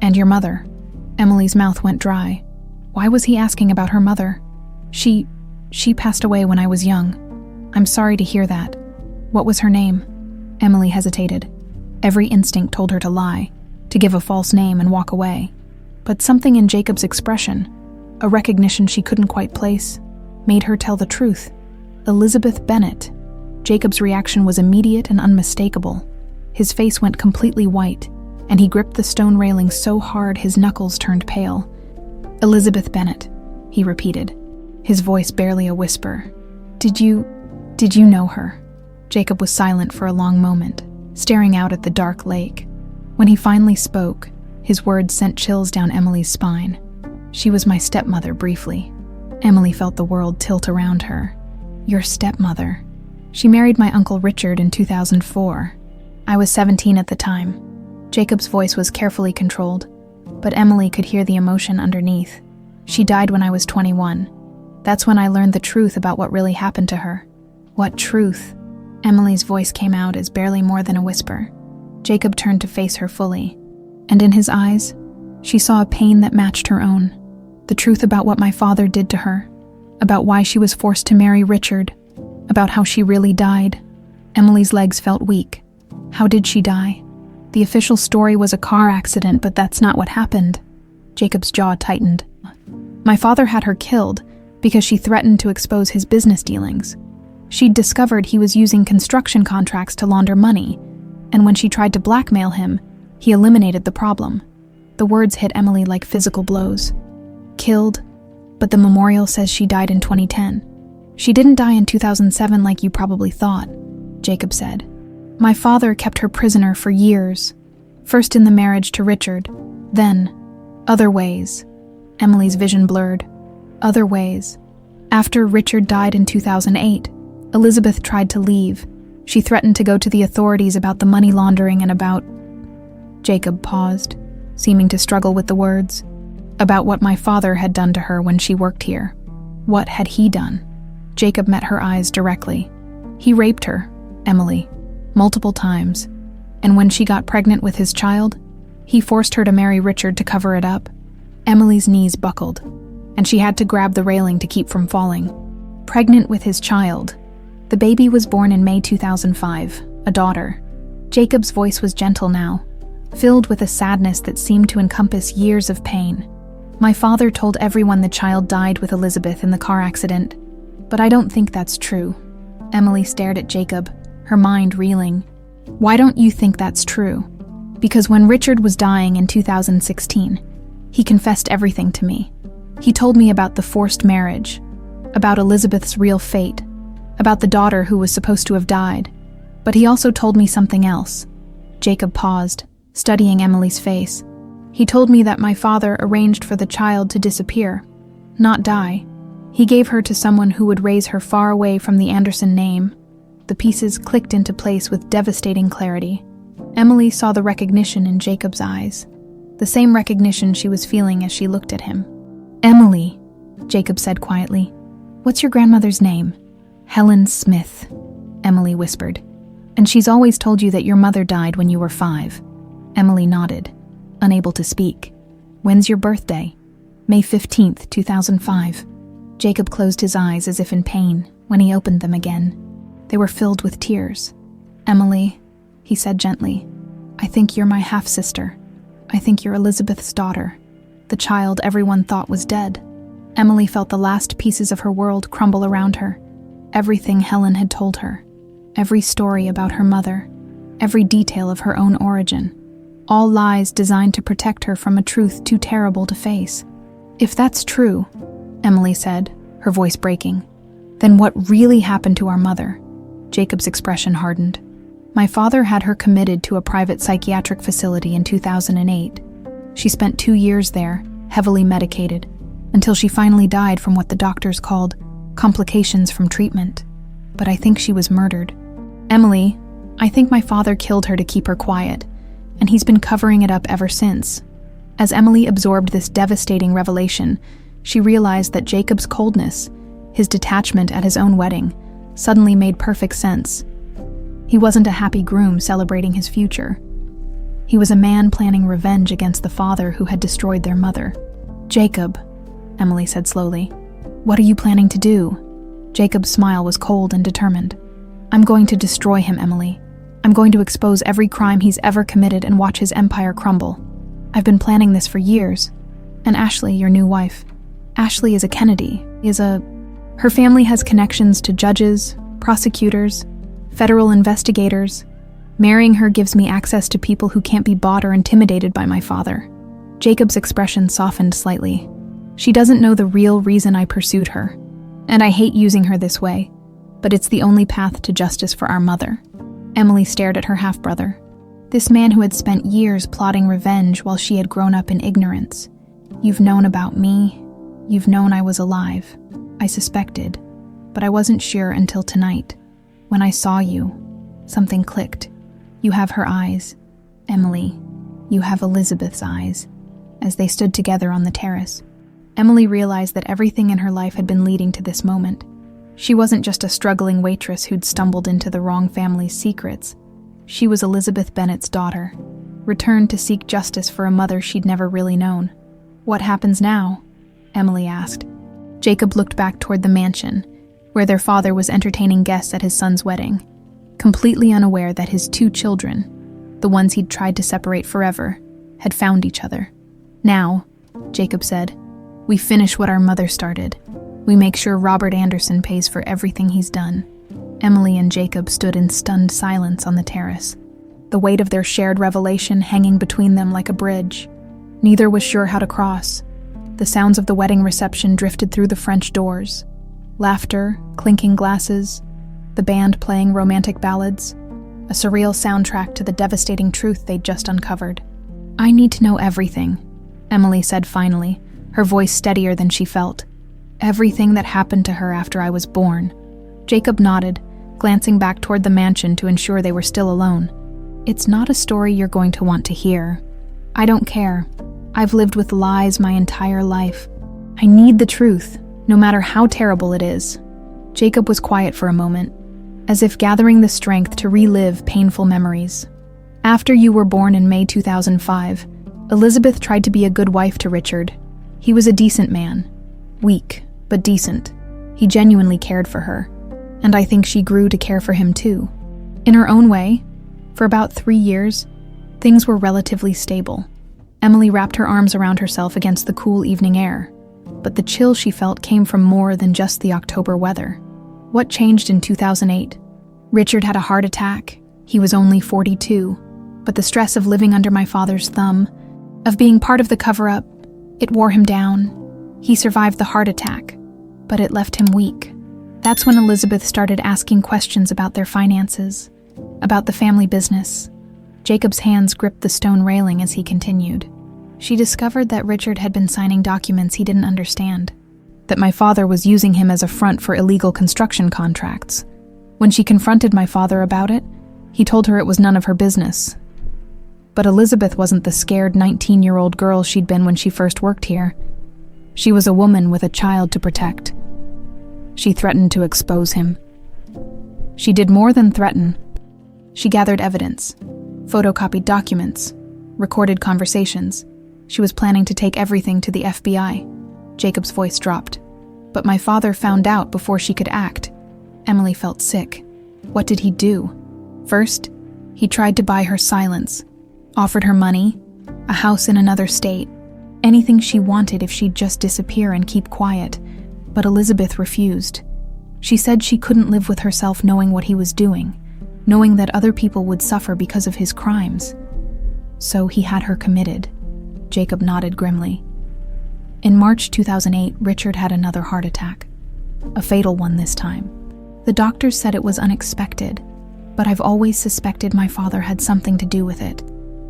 "And your mother?" Emily's mouth went dry. Why was he asking about her mother? She passed away when I was young." "I'm sorry to hear that. What was her name?" Emily hesitated. Every instinct told her to lie, to give a false name and walk away. But something in Jacob's expression, a recognition she couldn't quite place, made her tell the truth. Elizabeth Bennet. Jacob's reaction was immediate and unmistakable. His face went completely white, and he gripped the stone railing so hard his knuckles turned pale. "Elizabeth Bennet," he repeated, his voice barely a whisper. Did you know her?" Jacob was silent for a long moment, staring out at the dark lake. When he finally spoke, his words sent chills down Emily's spine. "She was my stepmother briefly." Emily felt the world tilt around her. "Your stepmother?" "She married my Uncle Richard in 2004. I was 17 at the time." Jacob's voice was carefully controlled, but Emily could hear the emotion underneath. "She died when I was 21. That's when I learned the truth about what really happened to her." "What truth?" Emily's voice came out as barely more than a whisper. Jacob turned to face her fully, and in his eyes, she saw a pain that matched her own. "The truth about what my father did to her, about why she was forced to marry Richard, about how she really died." Emily's legs felt weak. How did she die? The official story was a car accident, but that's not what happened. Jacob's jaw tightened. "My father had her killed because she threatened to expose his business dealings. She'd discovered he was using construction contracts to launder money, and when she tried to blackmail him, he eliminated the problem." The words hit Emily like physical blows. "Killed? But the memorial says she died in 2010. "She didn't die in 2007 like you probably thought," Jacob said. "My father kept her prisoner for years, first in the marriage to Richard, then other ways." Emily's vision blurred. Other ways. After Richard died in 2008, Elizabeth tried to leave. She threatened to go to the authorities about the money laundering and about... Jacob paused, seeming to struggle with the words. "About what my father had done to her when she worked here." "What had he done?" Jacob met her eyes directly. "He raped her, Emily, multiple times. And when she got pregnant with his child, he forced her to marry Richard to cover it up." Emily's knees buckled, and she had to grab the railing to keep from falling. Pregnant with his child. The baby was born in May 2005, a daughter. Jacob's voice was gentle now, filled with a sadness that seemed to encompass years of pain. "My father told everyone the child died with Elizabeth in the car accident, but I don't think that's true." Emily stared at Jacob, her mind reeling. "Why don't you think that's true?" "Because when Richard was dying in 2016, he confessed everything to me. He told me about the forced marriage, about Elizabeth's real fate, about the daughter who was supposed to have died. But he also told me something else. Jacob paused, studying Emily's face. He told me that my father arranged for the child to disappear, not die. He gave her to someone who would raise her far away from the Anderson name. The pieces clicked into place with devastating clarity. Emily saw the recognition in Jacob's eyes, the same recognition she was feeling as she looked at him. "Emily," Jacob said quietly. "What's your grandmother's name?" "Helen Smith," Emily whispered. "And she's always told you that your mother died when you were 5. Emily nodded, unable to speak. "When's your birthday?" "May 15th, 2005. Jacob closed his eyes as if in pain. When he opened them again, they were filled with tears. "Emily," he said gently, "I think you're my half-sister. I think you're Elizabeth's daughter, the child everyone thought was dead." Emily felt the last pieces of her world crumble around her. Everything Helen had told her, every story about her mother, every detail of her own origin, all lies designed to protect her from a truth too terrible to face. "If that's true," Emily said, her voice breaking, "then what really happened to our mother?" Jacob's expression hardened. "My father had her committed to a private psychiatric facility in 2008. She spent 2 years there, heavily medicated, until she finally died from what the doctors called complications from treatment. But I think she was murdered. Emily, I think my father killed her to keep her quiet, and he's been covering it up ever since." As Emily absorbed this devastating revelation, she realized that Jacob's coldness, his detachment at his own wedding, suddenly made perfect sense. He wasn't a happy groom celebrating his future. He was a man planning revenge against the father who had destroyed their mother. "Jacob," Emily said slowly, "what are you planning to do?" Jacob's smile was cold and determined. "I'm going to destroy him, Emily. I'm going to expose every crime he's ever committed and watch his empire crumble. I've been planning this for years. And Ashley, your new wife, Ashley is a Kennedy, her family has connections to judges, prosecutors, federal investigators. Marrying her gives me access to people who can't be bought or intimidated by my father." Jacob's expression softened slightly. "She doesn't know the real reason I pursued her, and I hate using her this way, but it's the only path to justice for our mother." Emily stared at her half-brother, this man who had spent years plotting revenge while she had grown up in ignorance. "You've known about me. You've known I was alive. I suspected, but I wasn't sure until tonight. When I saw you, something clicked. You have her eyes, Emily. You have Elizabeth's eyes." As they stood together on the terrace, Emily realized that everything in her life had been leading to this moment. She wasn't just a struggling waitress who'd stumbled into the wrong family's secrets. She was Elizabeth Bennet's daughter, returned to seek justice for a mother she'd never really known. "What happens now?" Emily asked. Jacob looked back toward the mansion, where their father was entertaining guests at his son's wedding, completely unaware that his 2 children, the ones he'd tried to separate forever, had found each other. "Now," Jacob said, "we finish what our mother started. We make sure Robert Anderson pays for everything he's done." Emily and Jacob stood in stunned silence on the terrace, the weight of their shared revelation hanging between them like a bridge. Neither was sure how to cross. The sounds of the wedding reception drifted through the French doors. Laughter, clinking glasses, the band playing romantic ballads, a surreal soundtrack to the devastating truth they'd just uncovered. "I need to know everything," Emily said finally, her voice steadier than she felt. "Everything that happened to her after I was born." Jacob nodded, glancing back toward the mansion to ensure they were still alone. "It's not a story you're going to want to hear. I don't care. I've lived with lies my entire life. I need the truth, no matter how terrible it is." Jacob was quiet for a moment, as if gathering the strength to relive painful memories. "After you were born in May 2005, Elizabeth tried to be a good wife to Richard. He was a decent man. Weak, but decent. He genuinely cared for her, and I think she grew to care for him too. In her own way, for about 3 years, things were relatively stable. Emily wrapped her arms around herself against the cool evening air, but the chill she felt came from more than just the October weather. What changed in 2008? Richard had a heart attack. He was only 42, but the stress of living under my father's thumb, of being part of the cover-up, it wore him down. He survived the heart attack, but it left him weak. That's when Elizabeth started asking questions about their finances, about the family business. Jacob's hands gripped the stone railing as he continued. She discovered that Richard had been signing documents he didn't understand, that my father was using him as a front for illegal construction contracts. When she confronted my father about it, he told her it was none of her business. But Elizabeth wasn't the scared 19-year-old girl she'd been when she first worked here. She was a woman with a child to protect. She threatened to expose him. She did more than threaten. She gathered evidence, photocopied documents, recorded conversations. She was planning to take everything to the FBI. Jacob's voice dropped. But my father found out before she could act. Emily felt sick. What did he do? First, he tried to buy her silence, offered her money, a house in another state, anything she wanted if she'd just disappear and keep quiet. But Elizabeth refused. She said she couldn't live with herself knowing what he was doing, knowing that other people would suffer because of his crimes. So he had her committed. Jacob nodded grimly. In March 2008, Richard had another heart attack. A fatal one this time. The doctors said it was unexpected, but I've always suspected my father had something to do with it.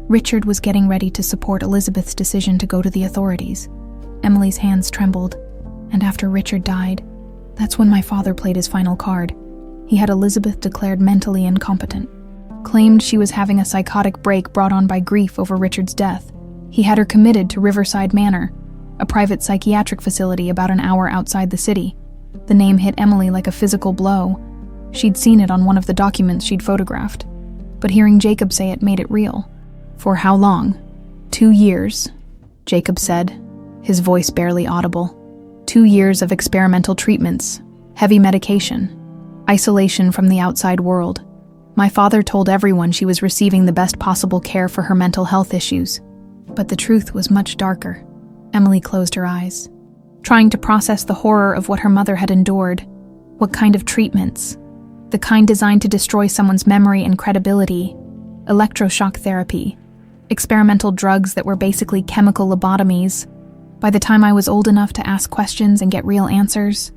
Richard was getting ready to support Elizabeth's decision to go to the authorities. Emily's hands trembled, and after Richard died, that's when my father played his final card. He had Elizabeth declared mentally incompetent, claimed she was having a psychotic break brought on by grief over Richard's death. He had her committed to Riverside Manor, a private psychiatric facility about an hour outside the city. The name hit Emily like a physical blow. She'd seen it on one of the documents she'd photographed, but hearing Jacob say it made it real. For how long? 2 years, Jacob said, his voice barely audible. 2 years of experimental treatments, heavy medication, isolation from the outside world. My father told everyone she was receiving the best possible care for her mental health issues. But the truth was much darker. Emily closed her eyes, trying to process the horror of what her mother had endured. What kind of treatments? The kind designed to destroy someone's memory and credibility. Electroshock therapy. Experimental drugs that were basically chemical lobotomies. By the time I was old enough to ask questions and get real answers,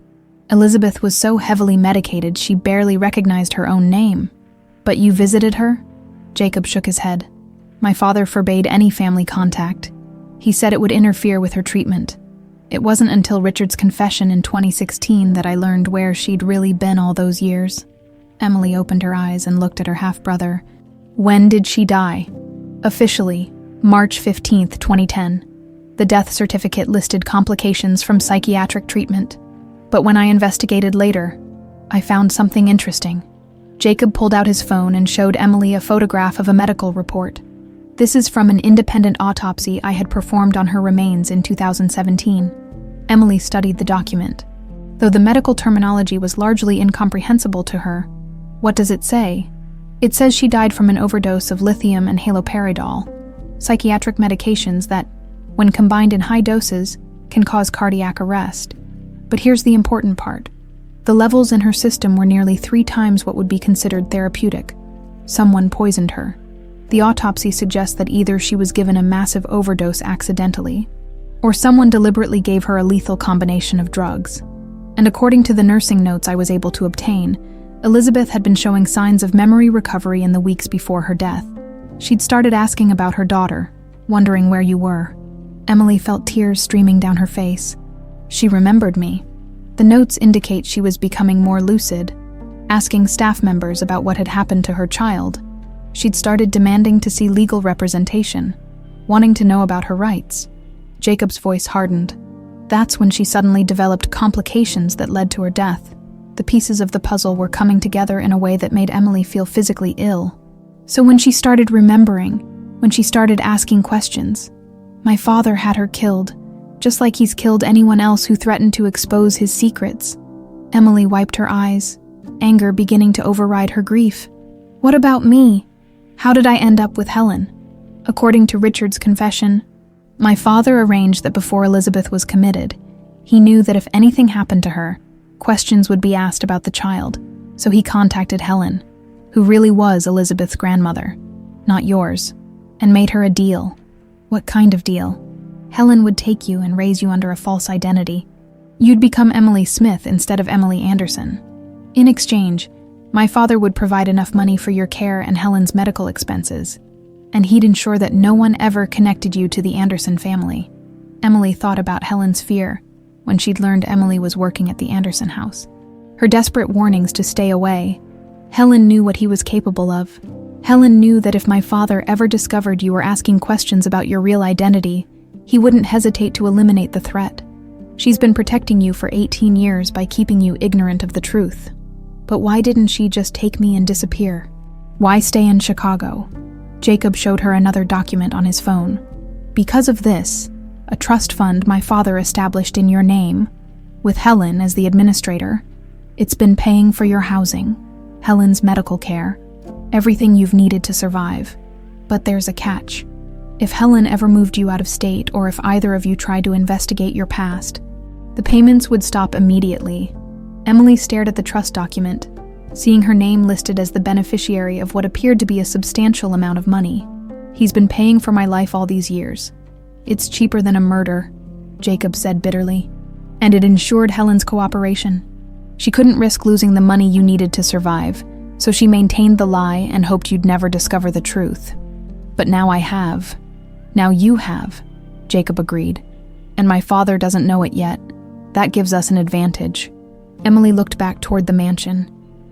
Elizabeth was so heavily medicated she barely recognized her own name. But you visited her? Jacob shook his head. My father forbade any family contact. He said it would interfere with her treatment. It wasn't until Richard's confession in 2016 that I learned where she'd really been all those years. Emily opened her eyes and looked at her half-brother. When did she die? Officially, March 15, 2010. The death certificate listed complications from psychiatric treatment. But when I investigated later, I found something interesting. Jacob pulled out his phone and showed Emily a photograph of a medical report. This is from an independent autopsy I had performed on her remains in 2017. Emily studied the document. Though the medical terminology was largely incomprehensible to her, what does it say? It says she died from an overdose of lithium and haloperidol, psychiatric medications that, when combined in high doses, can cause cardiac arrest. But here's the important part. The levels in her system were nearly 3 times what would be considered therapeutic. Someone poisoned her. The autopsy suggests that either she was given a massive overdose accidentally, or someone deliberately gave her a lethal combination of drugs. And according to the nursing notes I was able to obtain, Elizabeth had been showing signs of memory recovery in the weeks before her death. She'd started asking about her daughter, wondering where you were. Emily felt tears streaming down her face. She remembered me. The notes indicate she was becoming more lucid, asking staff members about what had happened to her child. She'd started demanding to see legal representation, wanting to know about her rights. Jacob's voice hardened. That's when she suddenly developed complications that led to her death. The pieces of the puzzle were coming together in a way that made Emily feel physically ill. So when she started remembering, when she started asking questions, my father had her killed, just like he's killed anyone else who threatened to expose his secrets. Emily wiped her eyes, anger beginning to override her grief. What about me? How did I end up with Helen? According to Richard's confession, my father arranged that before Elizabeth was committed, he knew that if anything happened to her, questions would be asked about the child, so he contacted Helen, who really was Elizabeth's grandmother, not yours, and made her a deal. What kind of deal? Helen would take you and raise you under a false identity. You'd become Emily Smith instead of Emily Anderson. In exchange, my father would provide enough money for your care and Helen's medical expenses, and he'd ensure that no one ever connected you to the Anderson family. Emily thought about Helen's fear when she'd learned Emily was working at the Anderson house. Her desperate warnings to stay away. Helen knew what he was capable of. Helen knew that if my father ever discovered you were asking questions about your real identity, he wouldn't hesitate to eliminate the threat. She's been protecting you for 18 years by keeping you ignorant of the truth. But why didn't she just take me and disappear? Why stay in Chicago? Jacob showed her another document on his phone. Because of this, a trust fund my father established in your name, with Helen as the administrator, it's been paying for your housing, Helen's medical care, everything you've needed to survive. But there's a catch. If Helen ever moved you out of state, or if either of you tried to investigate your past, the payments would stop immediately. Emily stared at the trust document, seeing her name listed as the beneficiary of what appeared to be a substantial amount of money. He's been paying for my life all these years. It's cheaper than a murder, Jacob said bitterly, and it ensured Helen's cooperation. She couldn't risk losing the money you needed to survive, so she maintained the lie and hoped you'd never discover the truth. But now I have. Now you have, Jacob agreed. And my father doesn't know it yet. That gives us an advantage. Emily looked back toward the mansion,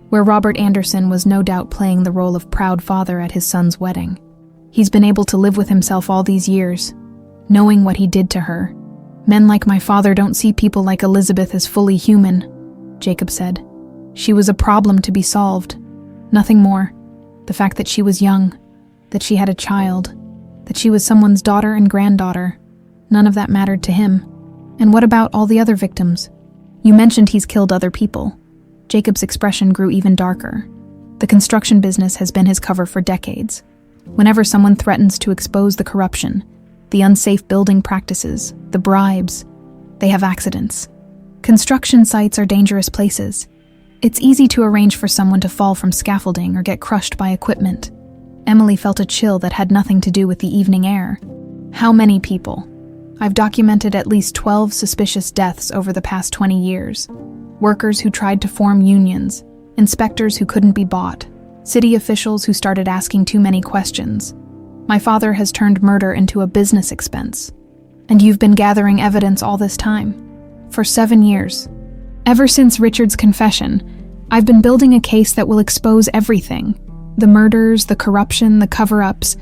where Robert Anderson was no doubt playing the role of proud father at his son's wedding. He's been able to live with himself all these years, knowing what he did to her. Men like my father don't see people like Elizabeth as fully human, Jacob said. She was a problem to be solved. Nothing more. The fact that she was young, that she had a child, that she was someone's daughter and granddaughter, none of that mattered to him. And what about all the other victims? You mentioned he's killed other people. Jacob's expression grew even darker. The construction business has been his cover for decades. Whenever someone threatens to expose the corruption, the unsafe building practices, the bribes, they have accidents. Construction sites are dangerous places. It's easy to arrange for someone to fall from scaffolding or get crushed by equipment. Emily felt a chill that had nothing to do with the evening air. How many people? I've documented at least 12 suspicious deaths over the past 20 years. Workers who tried to form unions, inspectors who couldn't be bought, city officials who started asking too many questions. My father has turned murder into a business expense. And you've been gathering evidence all this time. For 7 years. Ever since Richard's confession, I've been building a case that will expose everything. The murders, the corruption, the cover-ups.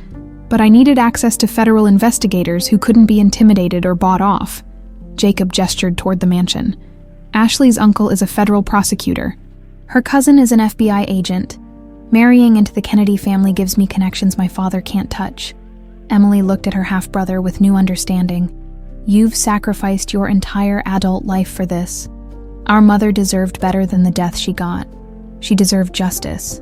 But I needed access to federal investigators who couldn't be intimidated or bought off. Jacob gestured toward the mansion. Ashley's uncle is a federal prosecutor. Her cousin is an FBI agent. Marrying into the Kennedy family gives me connections my father can't touch. Emily looked at her half-brother with new understanding. You've sacrificed your entire adult life for this. Our mother deserved better than the death she got. She deserved justice.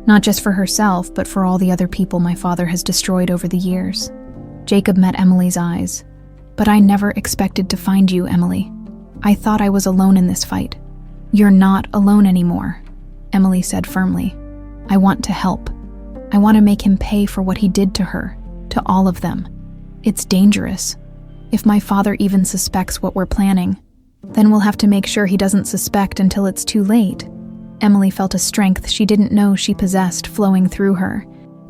Not just for herself, but for all the other people my father has destroyed over the years. Jacob met Emily's eyes. But I never expected to find you, Emily. I thought I was alone in this fight. You're not alone anymore, Emily said firmly. I want to help. I want to make him pay for what he did to her, to all of them. It's dangerous. If my father even suspects what we're planning, then we'll have to make sure he doesn't suspect until it's too late. Emily felt a strength she didn't know she possessed flowing through her.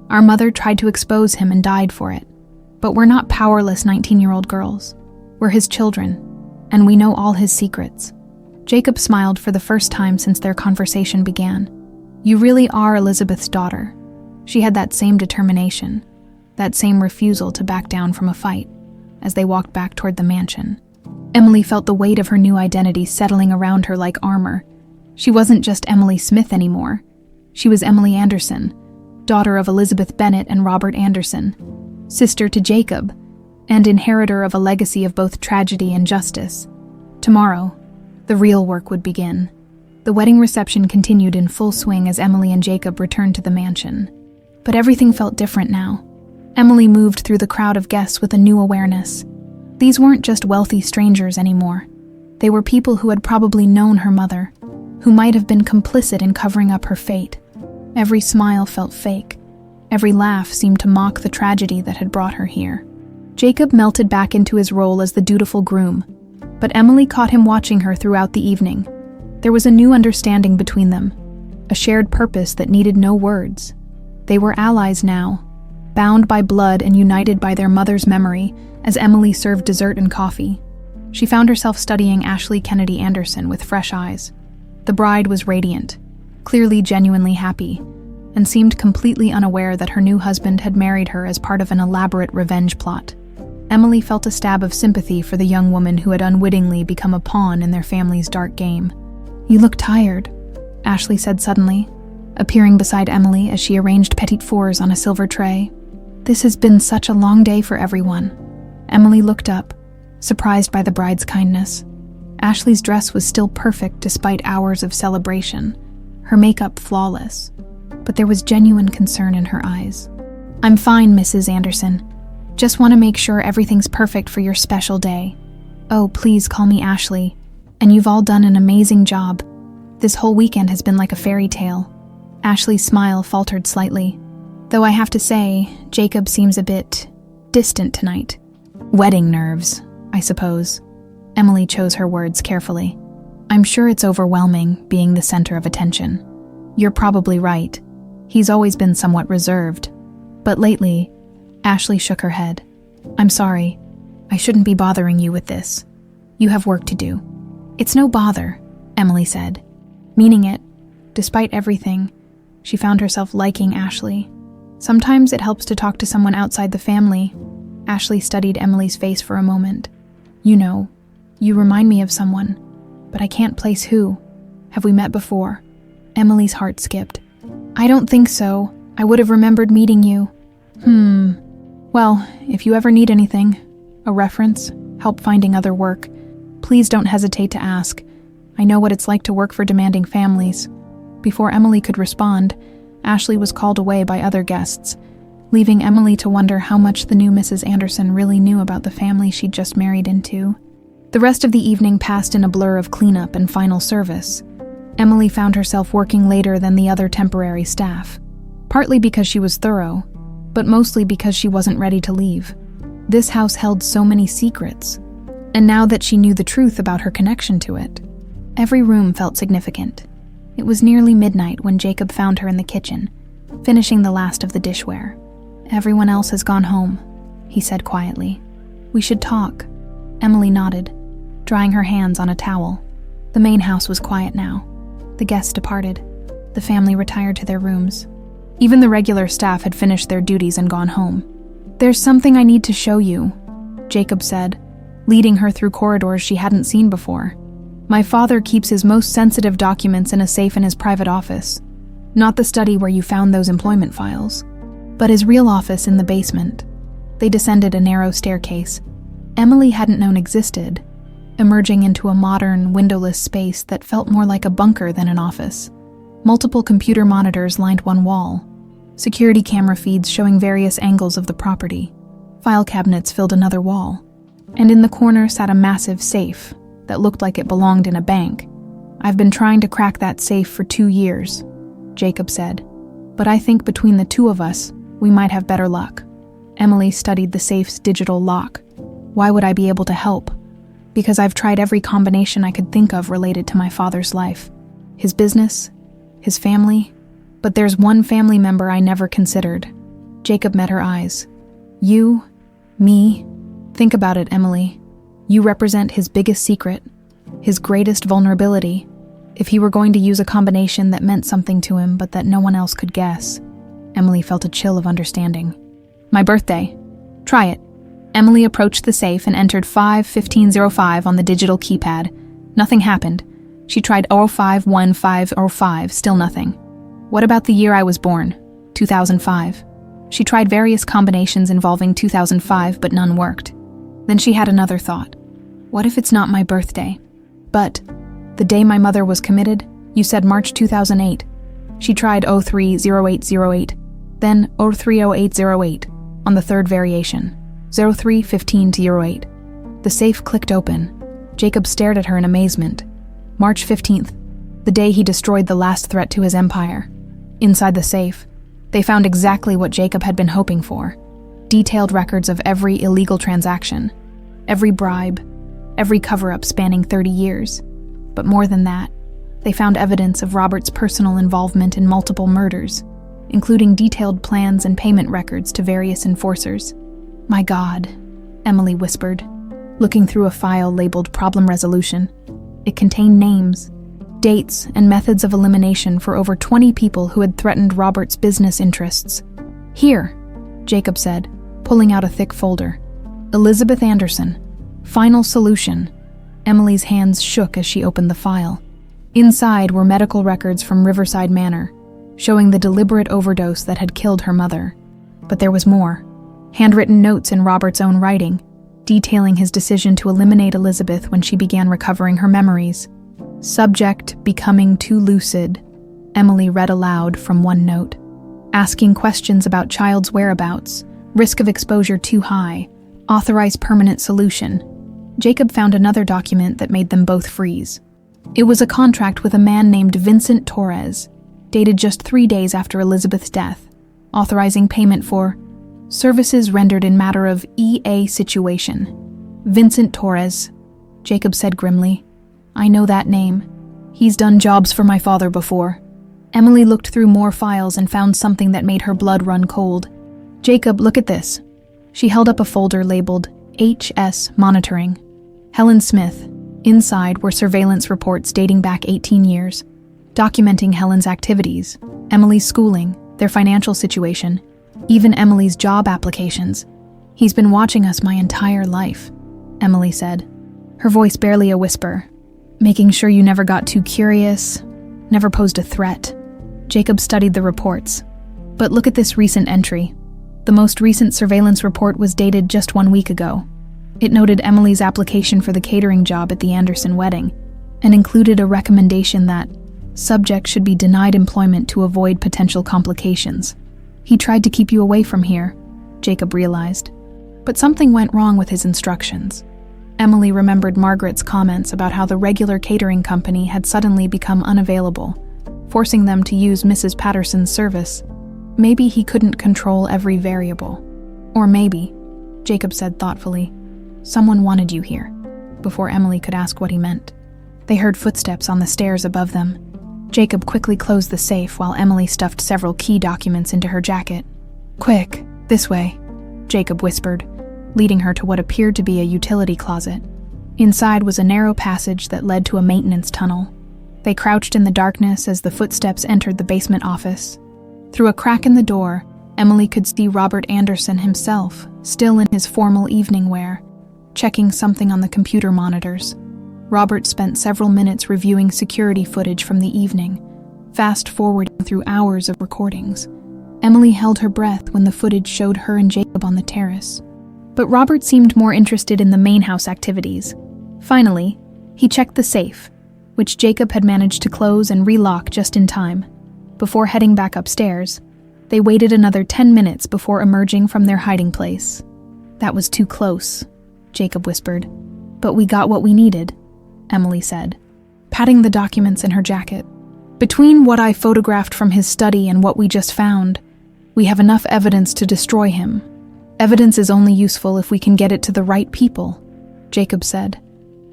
Our mother tried to expose him and died for it. But we're not powerless 19-year-old girls. We're his children, and we know all his secrets. Jacob smiled for the first time since their conversation began. You really are Elizabeth's daughter. She had that same determination, that same refusal to back down from a fight, as they walked back toward the mansion. Emily felt the weight of her new identity settling around her like armor. She wasn't just Emily Smith anymore. She was Emily Anderson, daughter of Elizabeth Bennet and Robert Anderson, sister to Jacob, and inheritor of a legacy of both tragedy and justice. Tomorrow, the real work would begin. The wedding reception continued in full swing as Emily and Jacob returned to the mansion. But everything felt different now. Emily moved through the crowd of guests with a new awareness. These weren't just wealthy strangers anymore. They were people who had probably known her mother, who might have been complicit in covering up her fate. Every smile felt fake. Every laugh seemed to mock the tragedy that had brought her here. Jacob melted back into his role as the dutiful groom, but Emily caught him watching her throughout the evening. There was a new understanding between them, a shared purpose that needed no words. They were allies now, bound by blood and united by their mother's memory as Emily served dessert and coffee. She found herself studying Ashley Kennedy Anderson with fresh eyes. The bride was radiant, clearly genuinely happy, and seemed completely unaware that her new husband had married her as part of an elaborate revenge plot. Emily felt a stab of sympathy for the young woman who had unwittingly become a pawn in their family's dark game. "You look tired," Ashley said suddenly, appearing beside Emily as she arranged petit fours on a silver tray. "This has been such a long day for everyone." Emily looked up, surprised by the bride's kindness. Ashley's dress was still perfect despite hours of celebration, her makeup flawless, but there was genuine concern in her eyes. "I'm fine, Mrs. Anderson. Just want to make sure everything's perfect for your special day. Oh, please call me Ashley, and you've all done an amazing job. This whole weekend has been like a fairy tale." Ashley's smile faltered slightly, though I have to say, Jacob seems a bit distant tonight. "Wedding nerves, I suppose." Emily chose her words carefully. "I'm sure it's overwhelming being the center of attention. You're probably right. He's always been somewhat reserved. But lately," Ashley shook her head. "I'm sorry. I shouldn't be bothering you with this. You have work to do." "It's no bother," Emily said, meaning it. Despite everything, she found herself liking Ashley. Sometimes it helps to talk to someone outside the family. Ashley studied Emily's face for a moment. "You know, you remind me of someone, but I can't place who. Have we met before?" Emily's heart skipped. "I don't think so. I would have remembered meeting you." Well, if you ever need anything, a reference, help finding other work, please don't hesitate to ask. I know what it's like to work for demanding families." Before Emily could respond, Ashley was called away by other guests, leaving Emily to wonder how much the new Mrs. Anderson really knew about the family she'd just married into. The rest of the evening passed in a blur of cleanup and final service. Emily found herself working later than the other temporary staff, partly because she was thorough, but mostly because she wasn't ready to leave. This house held so many secrets, and now that she knew the truth about her connection to it, every room felt significant. It was nearly midnight when Jacob found her in the kitchen, finishing the last of the dishware. "Everyone else has gone home," he said quietly. "We should talk." Emily nodded, drying her hands on a towel. The main house was quiet now. The guests departed. The family retired to their rooms. Even the regular staff had finished their duties and gone home. "There's something I need to show you," Jacob said, leading her through corridors she hadn't seen before. "My father keeps his most sensitive documents in a safe in his private office. Not the study where you found those employment files, but his real office in the basement." They descended a narrow staircase Emily hadn't known existed, emerging into a modern, windowless space that felt more like a bunker than an office. Multiple computer monitors lined one wall, security camera feeds showing various angles of the property. File cabinets filled another wall, and in the corner sat a massive safe that looked like it belonged in a bank. "I've been trying to crack that safe for 2 years, Jacob said, "but I think between the two of us, we might have better luck." Emily studied the safe's digital lock. "Why would I be able to help?" "Because I've tried every combination I could think of related to my father's life. His business, his family, but there's one family member I never considered." Jacob met her eyes. "You, me, think about it, Emily. You represent his biggest secret, his greatest vulnerability. If he were going to use a combination that meant something to him but that no one else could guess." Emily felt a chill of understanding. "My birthday. Try it." Emily approached the safe and entered 51505 on the digital keypad. Nothing happened. She tried 051505, still nothing. "What about the year I was born? 2005. She tried various combinations involving 2005, but none worked. Then she had another thought. What if it's not my birthday? But the day my mother was committed, you said March 2008. She tried 030808, then 030808 on the third variation, 031508. The safe clicked open. Jacob stared at her in amazement. March 15th, the day he destroyed the last threat to his empire. Inside the safe, they found exactly what Jacob had been hoping for. Detailed records of every illegal transaction, every bribe, every cover-up spanning 30 years. But more than that, They found evidence of Robert's personal involvement in multiple murders, including detailed plans and payment records to various enforcers. "My God," Emily whispered, looking through a file labeled Problem Resolution. It contained names, dates, and methods of elimination for over 20 people who had threatened Robert's business interests. "Here," Jacob said, pulling out a thick folder. "Elizabeth Anderson. Final solution." Emily's hands shook as she opened the file. Inside were medical records from Riverside Manor, showing the deliberate overdose that had killed her mother. But there was more. Handwritten notes in Robert's own writing, detailing his decision to eliminate Elizabeth when she began recovering her memories. "Subject becoming too lucid," Emily read aloud from one note. "Asking questions about child's whereabouts, risk of exposure too high, authorize permanent solution." Jacob found another document that made them both freeze. It was a contract with a man named Vincent Torres, dated just 3 days after Elizabeth's death, authorizing payment for services rendered in matter of EA situation. "Vincent Torres," Jacob said grimly. "I know that name. He's done jobs for my father before." Emily looked through more files and found something that made her blood run cold. "Jacob, look at this." She held up a folder labeled HS Monitoring. Helen Smith. Inside were surveillance reports dating back 18 years, documenting Helen's activities, Emily's schooling, their financial situation, even Emily's job applications. "He's been watching us my entire life," Emily said, her voice barely a whisper, "making sure you never got too curious, never posed a threat." Jacob studied the reports. "But look at this recent entry. The most recent surveillance report was dated just 1 week ago. It noted Emily's application for the catering job at the Anderson wedding and included a recommendation that subject should be denied employment to avoid potential complications. He tried to keep you away from here," Jacob realized. But something went wrong with his instructions. Emily remembered Margaret's comments about how the regular catering company had suddenly become unavailable, forcing them to use Mrs. Patterson's service. Maybe he couldn't control every variable. Or maybe, Jacob said thoughtfully, someone wanted you here, before Emily could ask what he meant. They heard footsteps on the stairs above them. Jacob quickly closed the safe while Emily stuffed several key documents into her jacket. "Quick, this way," Jacob whispered, leading her to what appeared to be a utility closet. Inside was a narrow passage that led to a maintenance tunnel. They crouched in the darkness as the footsteps entered the basement office. Through a crack in the door, Emily could see Robert Anderson himself, still in his formal evening wear, checking something on the computer monitors. Robert spent several minutes reviewing security footage from the evening, fast-forwarding through hours of recordings. Emily held her breath when the footage showed her and Jacob on the terrace. But Robert seemed more interested in the main house activities. Finally, he checked the safe, which Jacob had managed to close and relock just in time. Before heading back upstairs, they waited another 10 minutes before emerging from their hiding place. "That was too close," Jacob whispered. "But we got what we needed," Emily said, patting the documents in her jacket. "Between what I photographed from his study and what we just found, we have enough evidence to destroy him. Evidence is only useful if we can get it to the right people," Jacob said.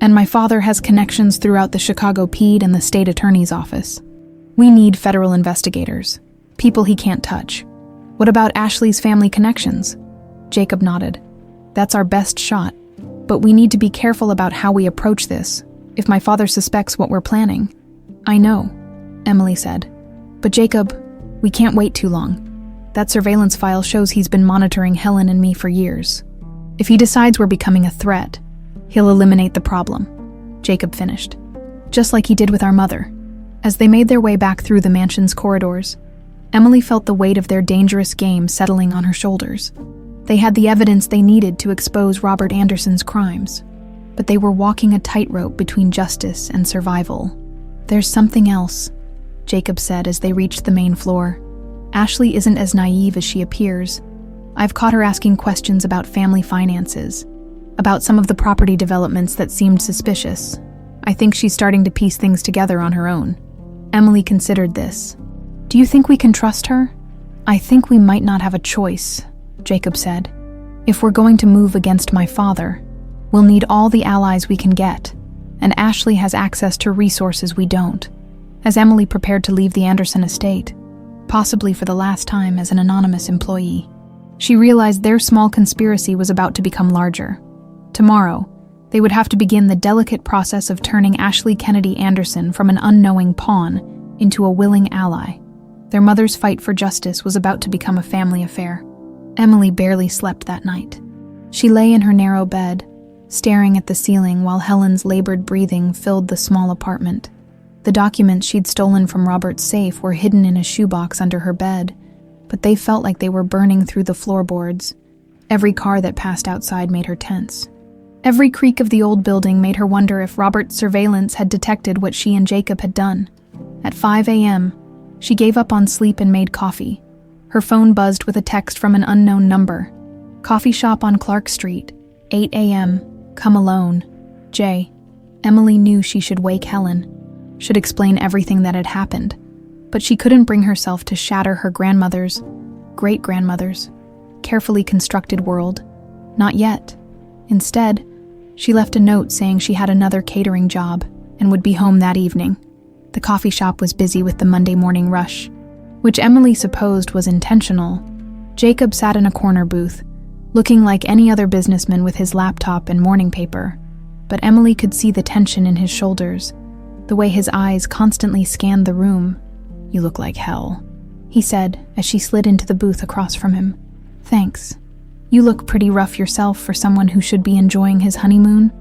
"And my father has connections throughout the Chicago PD and the state attorney's office. We need federal investigators, people he can't touch." "What about Ashley's family connections?" Jacob nodded. "That's our best shot, but we need to be careful about how we approach this, if my father suspects what we're planning." "I know," Emily said. "But Jacob, we can't wait too long. That surveillance file shows he's been monitoring Helen and me for years. If he decides we're becoming a threat, he'll eliminate the problem," Jacob finished. "Just like he did with our mother." As they made their way back through the mansion's corridors, Emily felt the weight of their dangerous game settling on her shoulders. They had the evidence they needed to expose Robert Anderson's crimes, but they were walking a tightrope between justice and survival. "There's something else," Jacob said as they reached the main floor. "Ashley isn't as naive as she appears. I've caught her asking questions about family finances, about some of the property developments that seemed suspicious. I think she's starting to piece things together on her own." Emily considered this. "Do you think we can trust her?" "I think we might not have a choice," Jacob said. "If we're going to move against my father, we'll need all the allies we can get, and Ashley has access to resources we don't." as Emily prepared to leave the Anderson estate, possibly for the last time as an anonymous employee. She realized their small conspiracy was about to become larger. Tomorrow, they would have to begin the delicate process of turning Ashley Kennedy Anderson from an unknowing pawn into a willing ally. Their mother's fight for justice was about to become a family affair. Emily barely slept that night. She lay in her narrow bed, staring at the ceiling while Helen's labored breathing filled the small apartment. The documents she'd stolen from Robert's safe were hidden in a shoebox under her bed, but they felt like they were burning through the floorboards. Every car that passed outside made her tense. Every creak of the old building made her wonder if Robert's surveillance had detected what she and Jacob had done. At 5 a.m., she gave up on sleep and made coffee. Her phone buzzed with a text from an unknown number. Coffee shop on Clark Street, 8 a.m., come alone, J. Emily knew she should wake Helen, should explain everything that had happened, but she couldn't bring herself to shatter her grandmother's, great-grandmother's, carefully constructed world. Not yet. Instead, she left a note saying she had another catering job and would be home that evening. The coffee shop was busy with the Monday morning rush, which Emily supposed was intentional. Jacob sat in a corner booth, looking like any other businessman with his laptop and morning paper, but Emily could see the tension in his shoulders, the way his eyes constantly scanned the room. "You look like hell," he said as she slid into the booth across from him. "Thanks. You look pretty rough yourself for someone who should be enjoying his honeymoon."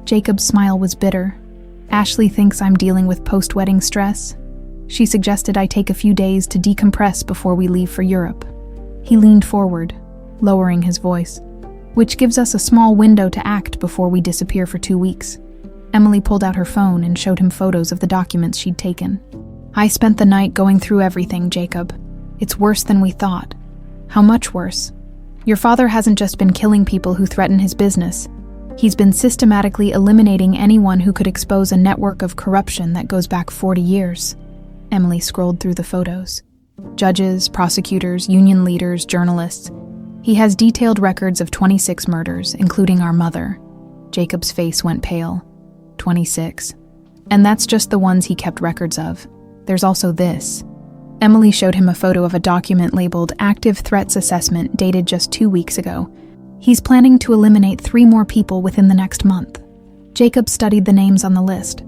Jacob's smile was bitter. "Ashley thinks I'm dealing with post-wedding stress. She suggested I take a few days to decompress before we leave for Europe." He leaned forward, lowering his voice. "Which gives us a small window to act before we disappear for 2 weeks. Emily pulled out her phone and showed him photos of the documents she'd taken. "I spent the night going through everything, Jacob. It's worse than we thought." "How much worse?" "Your father hasn't just been killing people who threaten his business. He's been systematically eliminating anyone who could expose a network of corruption that goes back 40 years. Emily scrolled through the photos. Judges, prosecutors, union leaders, journalists. He has detailed records of 26 murders, including our mother. Jacob's face went pale. 26. And that's just the ones he kept records of. There's also this. Emily showed him a photo of a document labeled Active Threats Assessment dated just 2 weeks ago. He's planning to eliminate 3 more people within the next month. Jacob studied the names on the list.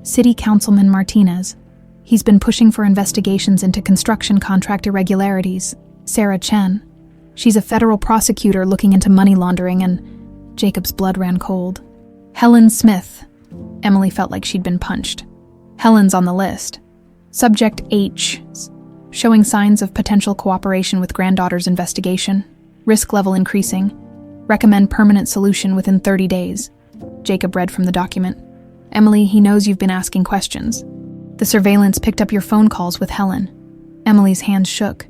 City Councilman Martinez. He's been pushing for investigations into construction contract irregularities. Sarah Chen. She's a federal prosecutor looking into money laundering, and Jacob's blood ran cold. Helen Smith. Emily felt like she'd been punched. Helen's on the list. Subject H. Showing signs of potential cooperation with granddaughter's investigation. Risk level increasing. Recommend permanent solution within 30 days. Jacob read from the document. Emily, he knows you've been asking questions. The surveillance picked up your phone calls with Helen. Emily's hands shook.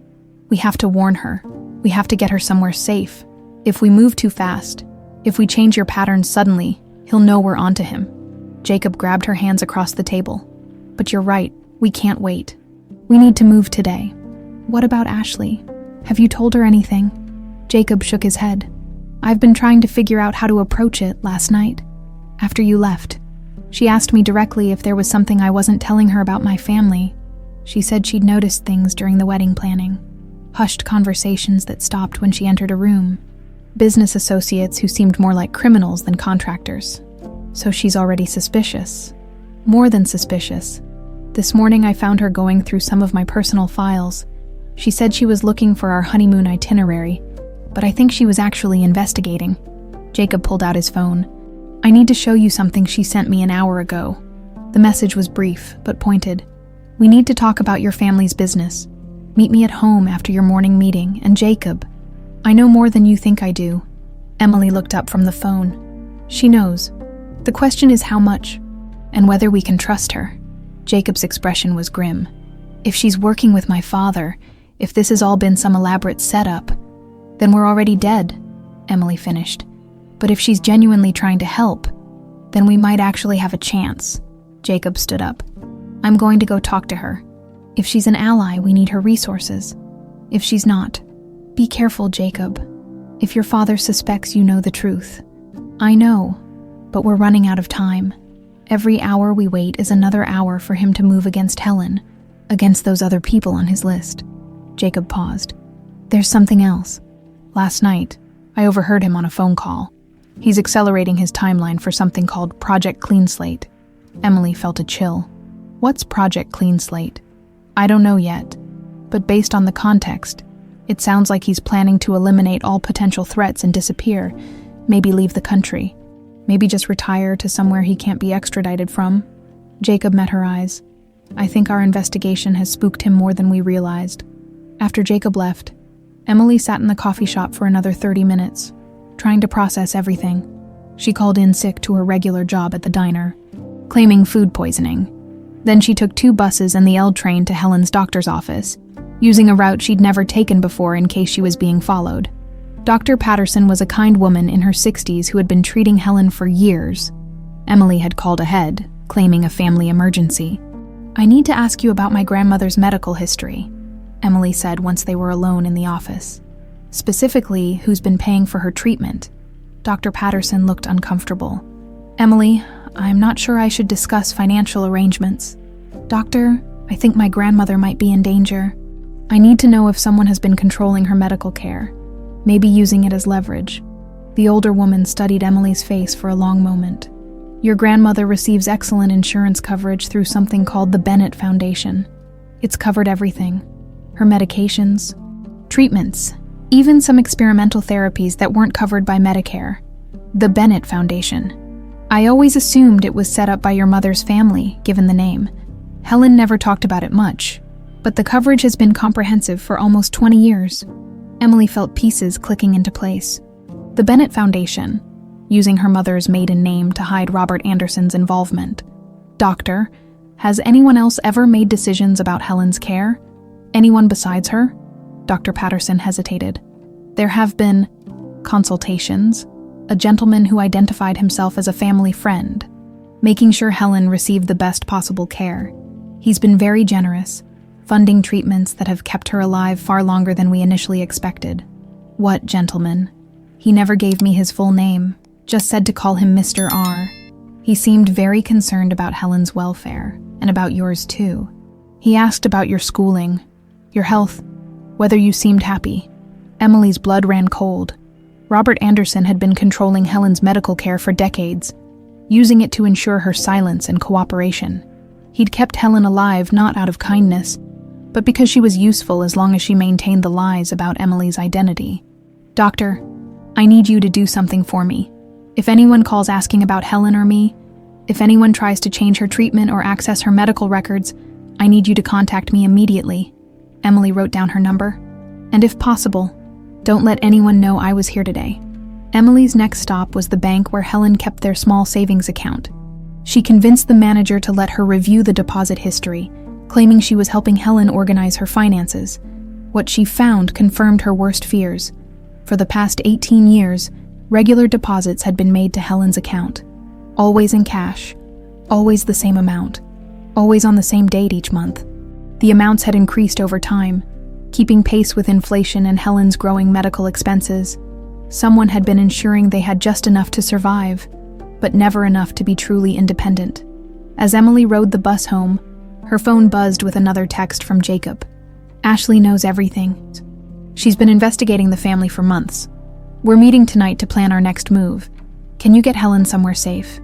We have to warn her. We have to get her somewhere safe. If we move too fast, if we change your patterns suddenly, he'll know we're onto him. Jacob grabbed her hands across the table. But you're right, we can't wait. We need to move today. What about Ashley? Have you told her anything? Jacob shook his head. I've been trying to figure out how to approach it last night, after you left. She asked me directly if there was something I wasn't telling her about my family. She said she'd noticed things during the wedding planning. Hushed conversations that stopped when she entered a room. Business associates who seemed more like criminals than contractors. So she's already suspicious. More than suspicious. This morning I found her going through some of my personal files. She said she was looking for our honeymoon itinerary, but I think she was actually investigating. Jacob pulled out his phone. I need to show you something she sent me an hour ago. The message was brief, but pointed. We need to talk about your family's business. Meet me at home after your morning meeting, and Jacob. I know more than you think I do. Emily looked up from the phone. She knows. The question is how much, and whether we can trust her. Jacob's expression was grim. If she's working with my father, if this has all been some elaborate setup, then we're already dead, Emily finished. But if she's genuinely trying to help, then we might actually have a chance. Jacob stood up. I'm going to go talk to her. If she's an ally, we need her resources. If she's not, be careful, Jacob. If your father suspects you know the truth. I know, but we're running out of time. Every hour we wait is another hour for him to move against Helen, against those other people on his list. Jacob paused. There's something else. Last night, I overheard him on a phone call. He's accelerating his timeline for something called Project Clean Slate. Emily felt a chill. What's Project Clean Slate? I don't know yet, but based on the context, it sounds like he's planning to eliminate all potential threats and disappear, maybe leave the country, maybe just retire to somewhere he can't be extradited from. Jacob met her eyes. I think our investigation has spooked him more than we realized. After Jacob left, Emily sat in the coffee shop for another 30 minutes, trying to process everything. She called in sick to her regular job at the diner, claiming food poisoning. Then she took 2 buses and the L train to Helen's doctor's office, using a route she'd never taken before in case she was being followed. Dr. Patterson was a kind woman in her 60s who had been treating Helen for years. Emily had called ahead, claiming a family emergency. I need to ask you about my grandmother's medical history, Emily said once they were alone in the office. Specifically, who's been paying for her treatment. Dr. Patterson looked uncomfortable. Emily, I'm not sure I should discuss financial arrangements. Doctor, I think my grandmother might be in danger. I need to know if someone has been controlling her medical care, maybe using it as leverage. The older woman studied Emily's face for a long moment. Your grandmother receives excellent insurance coverage through something called the Bennett Foundation. It's covered everything. Her medications, treatments, even some experimental therapies that weren't covered by Medicare. The Bennett Foundation. I always assumed it was set up by your mother's family, given the name. Helen never talked about it much, but the coverage has been comprehensive for almost 20 years. Emily felt pieces clicking into place. The Bennett Foundation, using her mother's maiden name to hide Robert Anderson's involvement. Doctor, has anyone else ever made decisions about Helen's care? Anyone besides her? Dr. Patterson hesitated. There have been consultations, a gentleman who identified himself as a family friend, making sure Helen received the best possible care. He's been very generous, funding treatments that have kept her alive far longer than we initially expected. What gentleman? He never gave me his full name, just said to call him Mr. R. He seemed very concerned about Helen's welfare, and about yours too. He asked about your schooling, your health, whether you seemed happy. Emily's blood ran cold. Robert Anderson had been controlling Helen's medical care for decades, using it to ensure her silence and cooperation. He'd kept Helen alive not out of kindness, but because she was useful as long as she maintained the lies about Emily's identity. Doctor, I need you to do something for me. If anyone calls asking about Helen or me, if anyone tries to change her treatment or access her medical records, I need you to contact me immediately. Emily wrote down her number. And if possible, don't let anyone know I was here today. Emily's next stop was the bank where Helen kept their small savings account. She convinced the manager to let her review the deposit history, claiming she was helping Helen organize her finances. What she found confirmed her worst fears. For the past 18 years, regular deposits had been made to Helen's account. Always in cash, always the same amount, always on the same date each month. The amounts had increased over time, keeping pace with inflation and Helen's growing medical expenses. Someone had been ensuring they had just enough to survive, but never enough to be truly independent. As Emily rode the bus home, her phone buzzed with another text from Jacob. Ashley knows everything. She's been investigating the family for months. We're meeting tonight to plan our next move. Can you get Helen somewhere safe?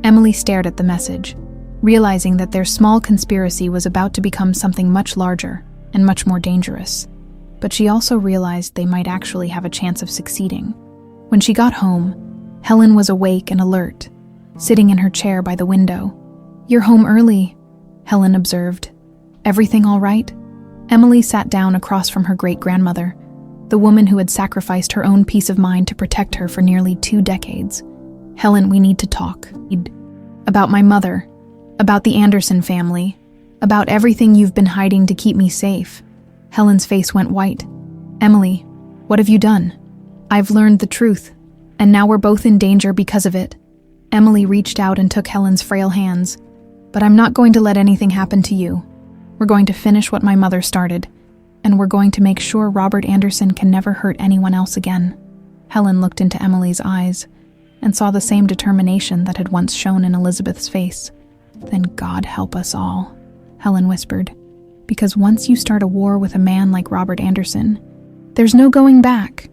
Emily stared at the message, realizing that their small conspiracy was about to become something much larger and much more dangerous. But she also realized they might actually have a chance of succeeding. When she got home, Helen was awake and alert, sitting in her chair by the window. You're home early, Helen observed. Everything all right? Emily sat down across from her great-grandmother, the woman who had sacrificed her own peace of mind to protect her for nearly 2 decades. Helen, we need to talk. About my mother, about the Anderson family, about everything you've been hiding to keep me safe. Helen's face went white. Emily, what have you done? I've learned the truth, and now we're both in danger because of it. Emily reached out and took Helen's frail hands. But I'm not going to let anything happen to you. We're going to finish what my mother started, and we're going to make sure Robert Anderson can never hurt anyone else again. Helen looked into Emily's eyes. and saw the same determination that had once shone in Elizabeth's face. "Then God help us all," Helen whispered. "Because once you start a war with a man like Robert Anderson, there's no going back."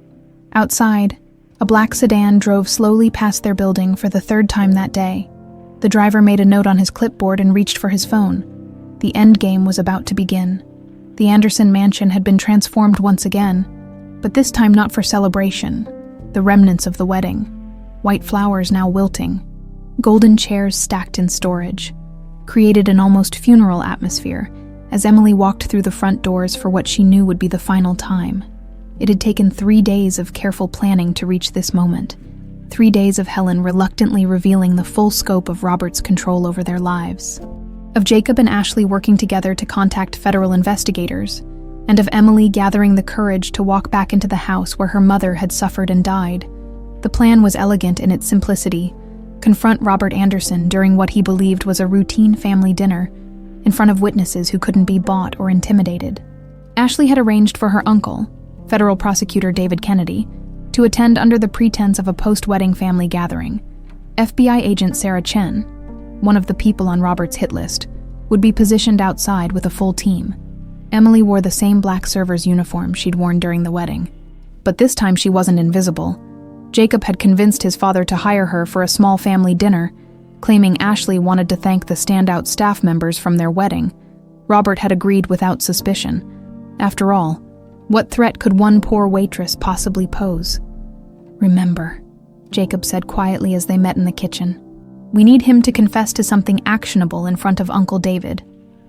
Outside, a black sedan drove slowly past their building for the third time that day. The driver made a note on his clipboard and reached for his phone. The endgame was about to begin. The Anderson mansion had been transformed once again, but this time not for celebration, the remnants of the wedding. White flowers now wilting, golden chairs stacked in storage, created an almost funeral atmosphere as Emily walked through the front doors for what she knew would be the final time. It had taken 3 days of careful planning to reach this moment. 3 days of Helen reluctantly revealing the full scope of Robert's control over their lives, of Jacob and Ashley working together to contact federal investigators, and of Emily gathering the courage to walk back into the house where her mother had suffered and died. The plan was elegant in its simplicity: confront Robert Anderson during what he believed was a routine family dinner, in front of witnesses who couldn't be bought or intimidated. Ashley had arranged for her uncle, federal prosecutor David Kennedy, to attend under the pretense of a post-wedding family gathering. FBI agent Sarah Chen, one of the people on Robert's hit list, would be positioned outside with a full team. Emily wore the same black server's uniform she'd worn during the wedding, but this time she wasn't invisible. Jacob had convinced his father to hire her for a small family dinner, claiming Ashley wanted to thank the standout staff members from their wedding. Robert had agreed without suspicion. After all, what threat could one poor waitress possibly pose? "Remember," Jacob said quietly as they met in the kitchen, "we need him to confess to something actionable in front of Uncle David.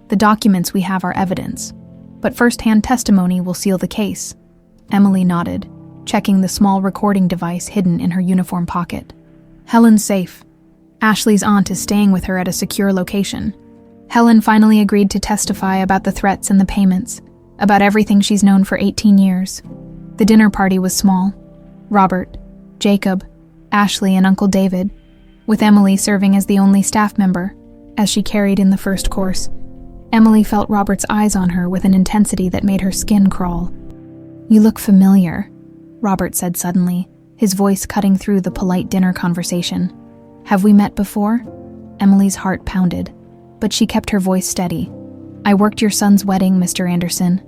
The documents we have are evidence, but first-hand testimony will seal the case." Emily nodded, checking the small recording device hidden in her uniform pocket. "Helen's safe. Ashley's aunt is staying with her at a secure location." Helen finally agreed to testify about the threats and the payments, about everything she's known for 18 years. The dinner party was small. Robert, Jacob, Ashley, and Uncle David, with Emily serving as the only staff member, as she carried in the first course. Emily felt Robert's eyes on her with an intensity that made her skin crawl. "You look familiar," Robert said suddenly, his voice cutting through the polite dinner conversation. "Have we met before?" Emily's heart pounded, but she kept her voice steady. "I worked your son's wedding, Mr. Anderson.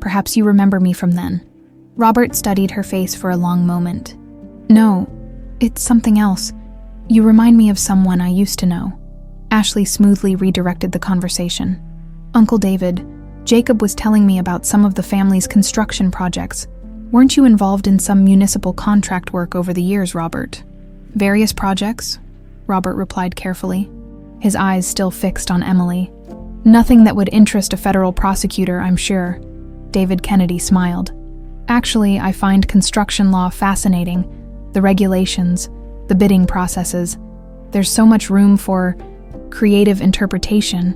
Perhaps you remember me from then." Robert studied her face for a long moment. "No, it's something else. You remind me of someone I used to know." Ashley smoothly redirected the conversation. "Uncle David, Jacob was telling me about some of the family's construction projects. Weren't you involved in some municipal contract work over the years, Robert?" "Various projects," Robert replied carefully, his eyes still fixed on Emily. "Nothing that would interest a federal prosecutor, I'm sure." David Kennedy smiled. "Actually, I find construction law fascinating. The regulations, the bidding processes. There's so much room for creative interpretation."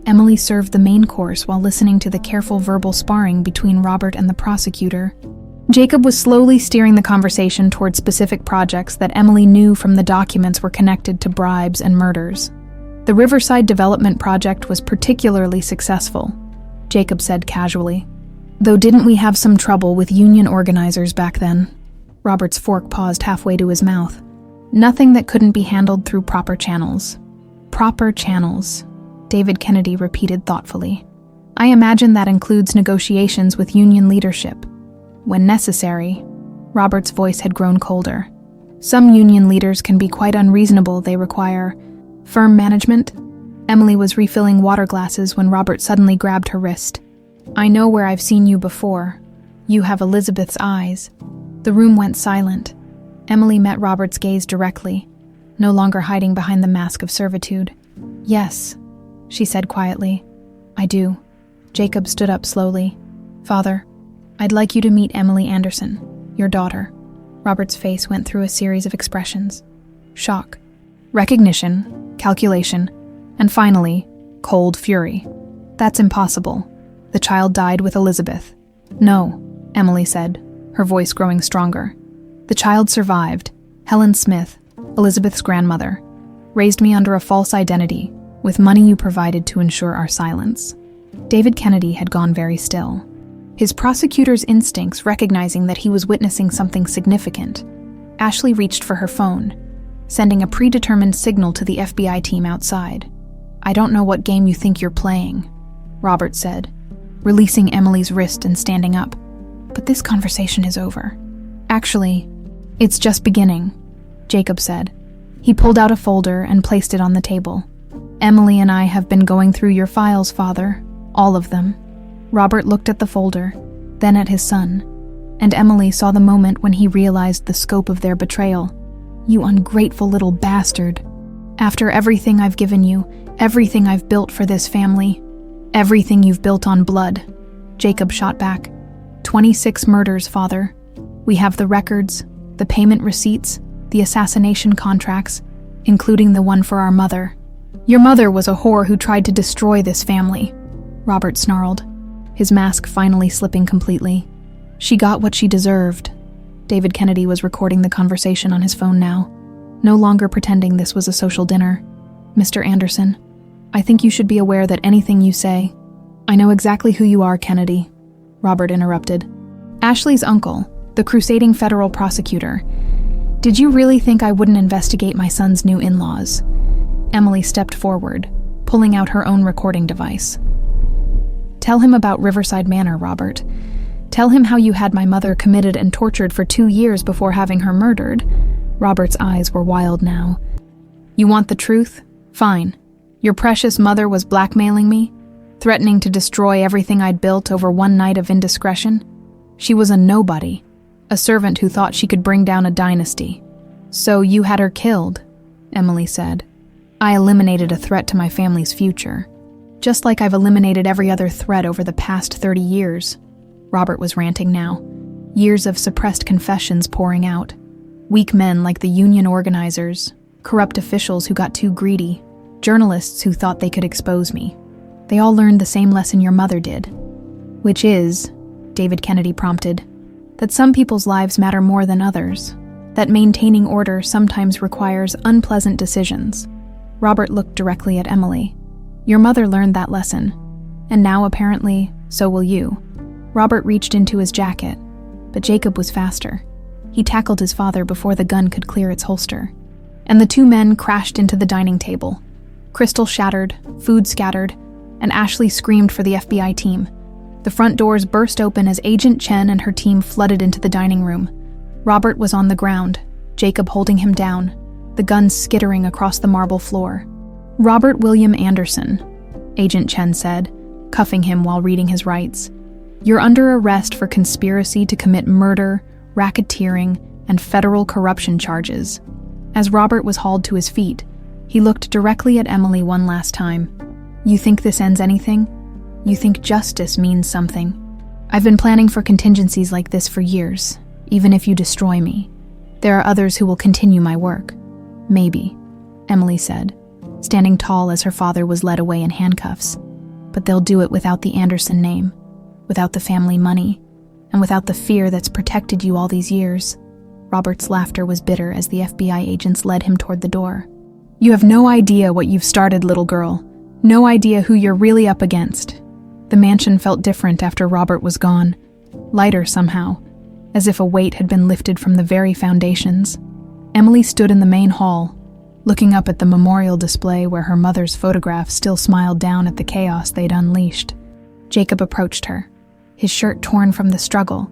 Emily served the main course while listening to the careful verbal sparring between Robert and the prosecutor. Jacob was slowly steering the conversation toward specific projects that Emily knew from the documents were connected to bribes and murders. "The Riverside Development Project was particularly successful," Jacob said casually. "Though didn't we have some trouble with union organizers back then?" Robert's fork paused halfway to his mouth. "Nothing that couldn't be handled through proper channels." "Proper channels," David Kennedy repeated thoughtfully. "I imagine that includes negotiations with union leadership. When necessary." Robert's voice had grown colder. "Some union leaders can be quite unreasonable. They require firm management." Emily was refilling water glasses when Robert suddenly grabbed her wrist. "I know where I've seen you before. You have Elizabeth's eyes." The room went silent. Emily met Robert's gaze directly, no longer hiding behind the mask of servitude. "Yes," she said quietly. "I do." Jacob stood up slowly. "Father, I'd like you to meet Emily Anderson, your daughter." Robert's face went through a series of expressions. Shock, recognition, calculation, and finally, cold fury. "That's impossible. The child died with Elizabeth." "No," Emily said, her voice growing stronger. "The child survived. Helen Smith, Elizabeth's grandmother, raised me under a false identity, with money you provided to ensure our silence." David Kennedy had gone very still, his prosecutor's instincts recognizing that he was witnessing something significant. Ashley reached for her phone. sending a predetermined signal to the FBI team outside. "I don't know what game you think you're playing," Robert said, releasing Emily's wrist and standing up. "But this conversation is over." "Actually, it's just beginning," Jacob said. He pulled out a folder and placed it on the table. "Emily and I have been going through your files, Father. All of them." Robert looked at the folder, then at his son, and Emily saw the moment when he realized the scope of their betrayal. "You ungrateful little bastard. After everything I've given you, everything I've built for this family, everything you've built on blood," Jacob shot back. 26 murders, Father. We have the records, the payment receipts, the assassination contracts, including the one for our mother. Your mother was a whore who tried to destroy this family," Robert snarled, his mask finally slipping completely. "She got what she deserved." David Kennedy was recording the conversation on his phone now, no longer pretending this was a social dinner. "Mr. Anderson, I think you should be aware that anything you say—" "I know exactly who you are, Kennedy," Robert interrupted. "Ashley's uncle, the crusading federal prosecutor. Did you really think I wouldn't investigate my son's new in-laws?" Emily stepped forward, pulling out her own recording device. "Tell him about Riverside Manor, Robert. Tell him how you had my mother committed and tortured for 2 years before having her murdered." Robert's eyes were wild now. "You want the truth? Fine. Your precious mother was blackmailing me, threatening to destroy everything I'd built over one night of indiscretion. She was a nobody, a servant who thought she could bring down a dynasty. So you had her killed," Emily said. "I eliminated a threat to my family's future, just like I've eliminated every other threat over the past 30 years. Robert was ranting now, years of suppressed confessions pouring out. Weak men like the union organizers, corrupt officials who got too greedy, journalists who thought they could expose me. They all learned the same lesson your mother did. Which is," David Kennedy prompted, "that some people's lives matter more than others, that maintaining order sometimes requires unpleasant decisions." Robert looked directly at Emily. "Your mother learned that lesson, and now apparently, so will you." Robert reached into his jacket, but Jacob was faster. He tackled his father before the gun could clear its holster, and the two men crashed into the dining table. Crystal shattered, food scattered, and Ashley screamed for the FBI team. The front doors burst open as Agent Chen and her team flooded into the dining room. Robert was on the ground, Jacob holding him down, the gun skittering across the marble floor. "Robert William Anderson," Agent Chen said, cuffing him while reading his rights. "You're under arrest for conspiracy to commit murder, racketeering, and federal corruption charges." As Robert was hauled to his feet, he looked directly at Emily one last time. "You think this ends anything? You think justice means something? I've been planning for contingencies like this for years, even if you destroy me. There are others who will continue my work." "Maybe," Emily said, standing tall as her father was led away in handcuffs. "But they'll do it without the Anderson name, without the family money, and without the fear that's protected you all these years." Robert's laughter was bitter as the FBI agents led him toward the door. "You have no idea what you've started, little girl. No idea who you're really up against." The mansion felt different after Robert was gone, lighter somehow, as if a weight had been lifted from the very foundations. Emily stood in the main hall, looking up at the memorial display where her mother's photograph still smiled down at the chaos they'd unleashed. Jacob approached her, his shirt torn from the struggle,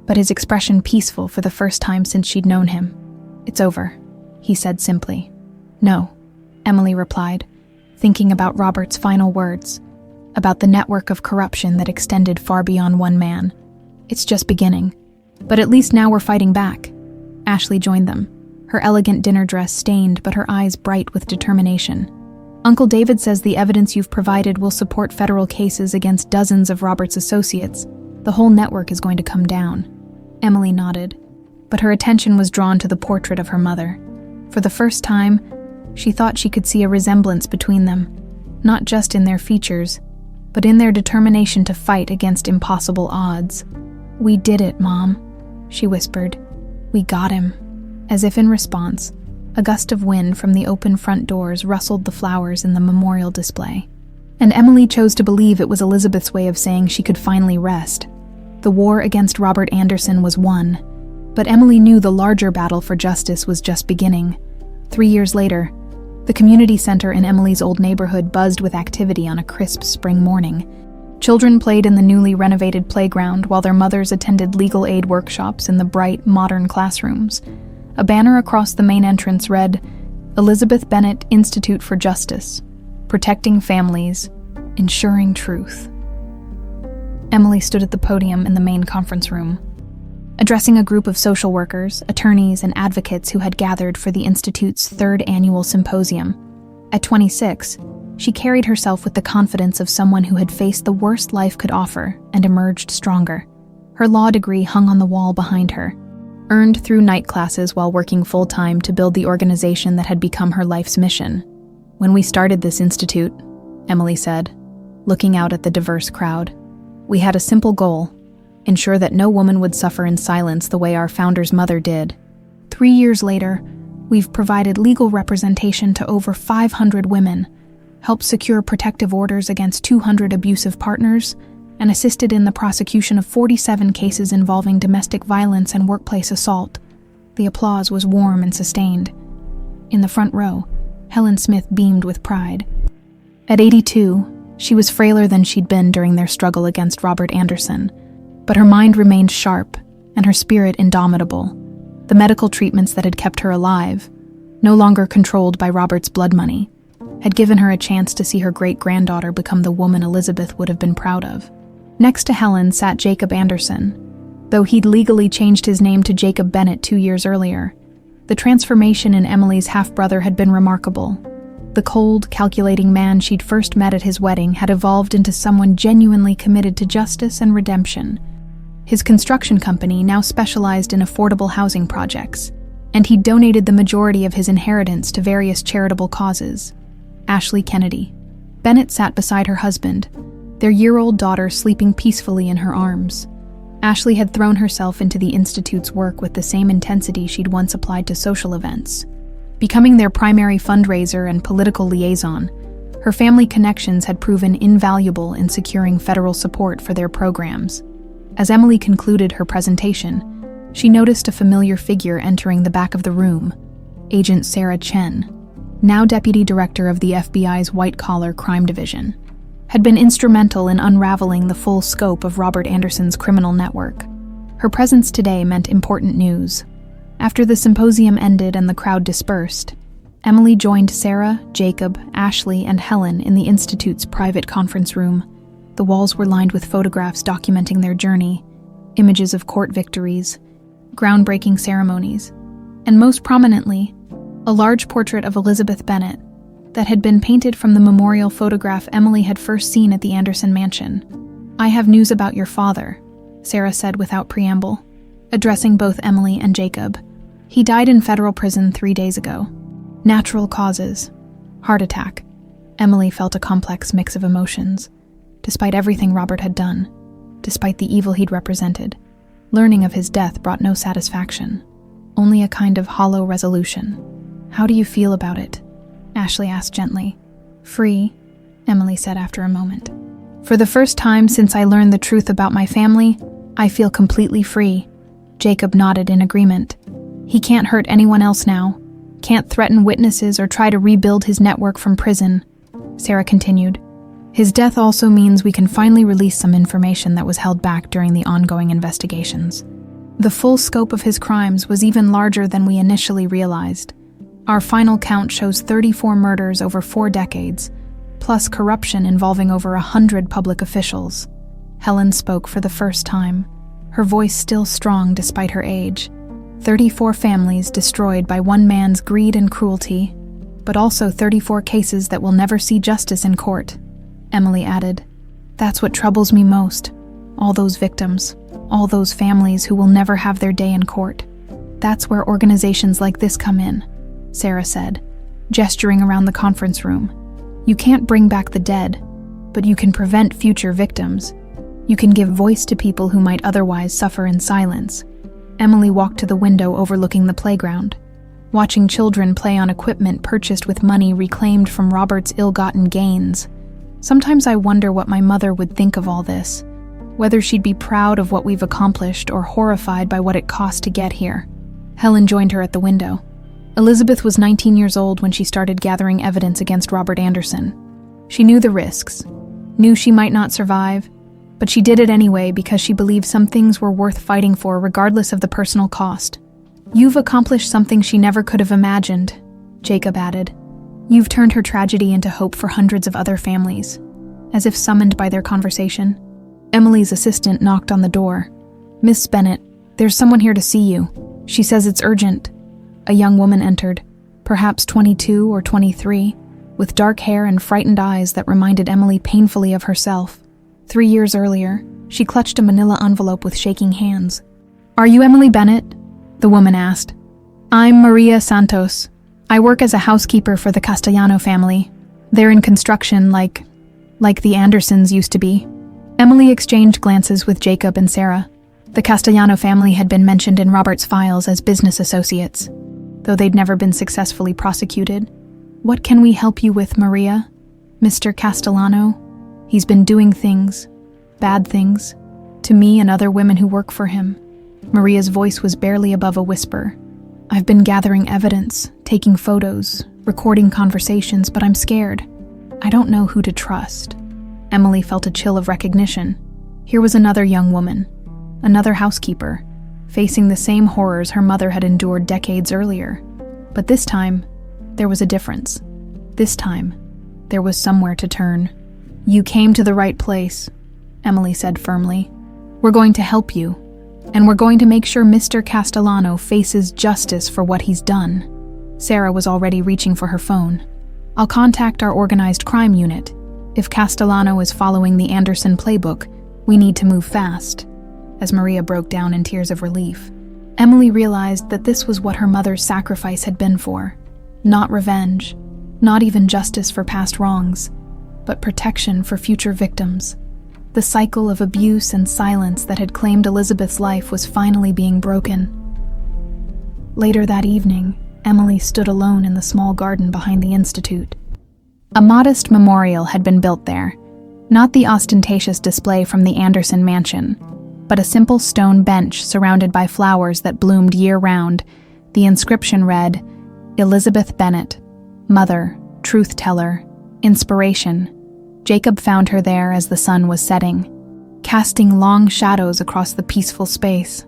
but his expression peaceful for the first time since she'd known him. "It's over," he said simply. "No," Emily replied, thinking about Robert's final words, about the network of corruption that extended far beyond one man. "It's just beginning. But at least now we're fighting back." Ashley joined them, her elegant dinner dress stained but her eyes bright with determination. "Uncle David says the evidence you've provided will support federal cases against dozens of Robert's associates. The whole network is going to come down." Emily nodded, but her attention was drawn to the portrait of her mother. For the first time, she thought she could see a resemblance between them, not just in their features, but in their determination to fight against impossible odds. "We did it, Mom," she whispered. "We got him." As if in response, a gust of wind from the open front doors rustled the flowers in the memorial display. And Emily chose to believe it was Elizabeth's way of saying she could finally rest. The war against Robert Anderson was won, but Emily knew the larger battle for justice was just beginning. 3 years later, the community center in Emily's old neighborhood buzzed with activity on a crisp spring morning. Children played in the newly renovated playground while their mothers attended legal aid workshops in the bright, modern classrooms. A banner across the main entrance read, "Elizabeth Bennet Institute for Justice, Protecting Families, Ensuring Truth." Emily stood at the podium in the main conference room, addressing a group of social workers, attorneys, and advocates who had gathered for the Institute's 3rd annual symposium. At 26, she carried herself with the confidence of someone who had faced the worst life could offer and emerged stronger. Her law degree hung on the wall behind her, earned through night classes while working full-time to build the organization that had become her life's mission. "When we started this institute," Emily said, looking out at the diverse crowd, "we had a simple goal: ensure that no woman would suffer in silence the way our founder's mother did. 3 years later, we've provided legal representation to over 500 women, helped secure protective orders against 200 abusive partners, and assisted in the prosecution of 47 cases involving domestic violence and workplace assault." The applause was warm and sustained. In the front row, Helen Smith beamed with pride. At 82, she was frailer than she'd been during their struggle against Robert Anderson, but her mind remained sharp and her spirit indomitable. The medical treatments that had kept her alive, no longer controlled by Robert's blood money, had given her a chance to see her great-granddaughter become the woman Elizabeth would have been proud of. Next to Helen sat Jacob Anderson. Though he'd legally changed his name to Jacob Bennet 2 years earlier, the transformation in Emily's half-brother had been remarkable. The cold, calculating man she'd first met at his wedding had evolved into someone genuinely committed to justice and redemption. His construction company now specialized in affordable housing projects, and he'd donated the majority of his inheritance to various charitable causes. Ashley Kennedy. Bennet sat beside her husband, their year-old daughter sleeping peacefully in her arms. Ashley had thrown herself into the Institute's work with the same intensity she'd once applied to social events. Becoming their primary fundraiser and political liaison, her family connections had proven invaluable in securing federal support for their programs. As Emily concluded her presentation, she noticed a familiar figure entering the back of the room, Agent Sarah Chen, now Deputy Director of the FBI's White-Collar Crime Division, had been instrumental in unraveling the full scope of Robert Anderson's criminal network. Her presence today meant important news. After the symposium ended and the crowd dispersed, Emily joined Sarah, Jacob, Ashley, and Helen in the Institute's private conference room. The walls were lined with photographs documenting their journey, images of court victories, groundbreaking ceremonies, and most prominently, a large portrait of Elizabeth Bennet that had been painted from the memorial photograph Emily had first seen at the Anderson mansion. "I have news about your father," Sarah said without preamble, addressing both Emily and Jacob. "He died in federal prison 3 days ago. Natural causes. Heart attack." Emily felt a complex mix of emotions. Despite everything Robert had done, despite the evil he'd represented, learning of his death brought no satisfaction, only a kind of hollow resolution. "How do you feel about it?" Ashley asked gently. "Free," Emily said after a moment. "For the first time since I learned the truth about my family, I feel completely free." Jacob nodded in agreement. "He can't hurt anyone else now, can't threaten witnesses or try to rebuild his network from prison," Sarah continued. "His death also means we can finally release some information that was held back during the ongoing investigations. The full scope of his crimes was even larger than we initially realized. Our final count shows 34 murders over 4 decades, plus corruption involving over 100 public officials." Helen spoke for the first time, her voice still strong despite her age. 34 families destroyed by one man's greed and cruelty, but also 34 cases that will never see justice in court, Emily added. "That's what troubles me most. All those victims, all those families who will never have their day in court. That's where organizations like this come in," Sarah said, gesturing around the conference room. "You can't bring back the dead, but you can prevent future victims. You can give voice to people who might otherwise suffer in silence." Emily walked to the window overlooking the playground, watching children play on equipment purchased with money reclaimed from Robert's ill-gotten gains. "Sometimes I wonder what my mother would think of all this, whether she'd be proud of what we've accomplished or horrified by what it cost to get here." Helen joined her at the window. Elizabeth was 19 years old when she started gathering evidence against Robert Anderson. She knew the risks, knew she might not survive, but she did it anyway because she believed some things were worth fighting for regardless of the personal cost. "You've accomplished something she never could have imagined," Jacob added. "You've turned her tragedy into hope for hundreds of other families." As if summoned by their conversation, Emily's assistant knocked on the door. "Miss Bennett, there's someone here to see you. She says it's urgent." A young woman entered, perhaps 22 or 23, with dark hair and frightened eyes that reminded Emily painfully of herself. 3 years earlier, she clutched a manila envelope with shaking hands. "Are you Emily Bennett?" the woman asked. "I'm Maria Santos. I work as a housekeeper for the Castellano family. They're in construction like the Andersons used to be." Emily exchanged glances with Jacob and Sarah. The Castellano family had been mentioned in Robert's files as business associates, though they'd never been successfully prosecuted. "What can we help you with, Maria? Mr. Castellano? He's been doing things, bad things, to me and other women who work for him." Maria's voice was barely above a whisper. "I've been gathering evidence, taking photos, recording conversations, but I'm scared. I don't know who to trust." Emily felt a chill of recognition. Here was another young woman, another housekeeper, facing the same horrors her mother had endured decades earlier. But this time, there was a difference. This time, there was somewhere to turn. "You came to the right place," Emily said firmly. "We're going to help you, and we're going to make sure Mr. Castellano faces justice for what he's done." Sarah was already reaching for her phone. "I'll contact our organized crime unit. If Castellano is following the Anderson playbook, we need to move fast." As Maria broke down in tears of relief, Emily realized that this was what her mother's sacrifice had been for. Not revenge, not even justice for past wrongs, but protection for future victims. The cycle of abuse and silence that had claimed Elizabeth's life was finally being broken. Later that evening, Emily stood alone in the small garden behind the institute. A modest memorial had been built there, not the ostentatious display from the Anderson mansion, but a simple stone bench surrounded by flowers that bloomed year-round. The inscription read, "Elizabeth Bennett, Mother, Truth Teller, Inspiration." Jacob found her there as the sun was setting, casting long shadows across the peaceful space.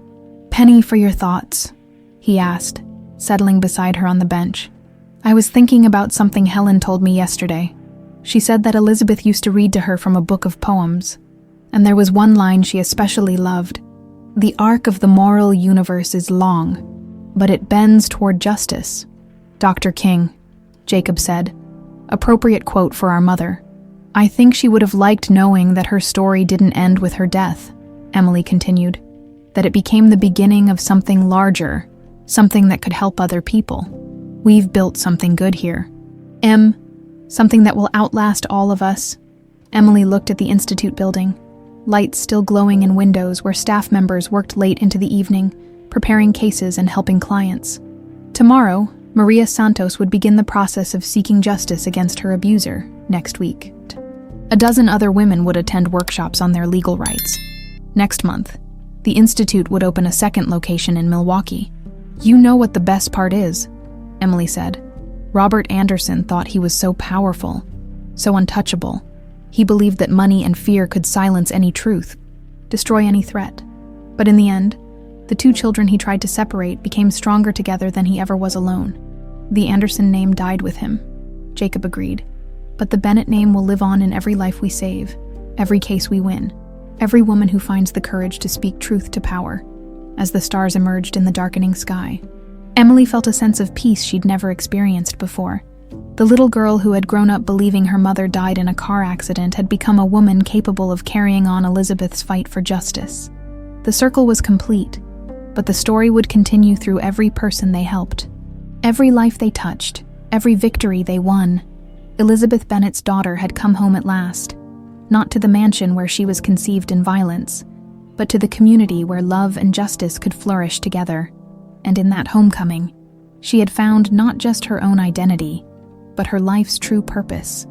"Penny for your thoughts," he asked, settling beside her on the bench. "I was thinking about something Helen told me yesterday. She said that Elizabeth used to read to her from a book of poems, and there was one line she especially loved. 'The arc of the moral universe is long, but it bends toward justice.' Dr. King," Jacob said. "Appropriate quote for our mother." "I think she would have liked knowing that her story didn't end with her death," Emily continued, "that it became the beginning of something larger, something that could help other people. We've built something good here. Something that will outlast all of us." Emily looked at the Institute building, lights still glowing in windows where staff members worked late into the evening, preparing cases and helping clients. Tomorrow, Maria Santos would begin the process of seeking justice against her abuser next week. A dozen other women would attend workshops on their legal rights. Next month, the Institute would open a second location in Milwaukee. "You know what the best part is," Emily said. "Robert Anderson thought he was so powerful, so untouchable. He believed that money and fear could silence any truth, destroy any threat. But in the end, the two children he tried to separate became stronger together than he ever was alone. The Anderson name died with him," Jacob agreed. "But the Bennett name will live on in every life we save, every case we win, every woman who finds the courage to speak truth to power." As the stars emerged in the darkening sky, Emily felt a sense of peace she'd never experienced before. The little girl who had grown up believing her mother died in a car accident had become a woman capable of carrying on Elizabeth's fight for justice. The circle was complete, but the story would continue through every person they helped. Every life they touched, every victory they won. Elizabeth Bennett's daughter had come home at last, not to the mansion where she was conceived in violence, but to the community where love and justice could flourish together. And in that homecoming, she had found not just her own identity, but her life's true purpose.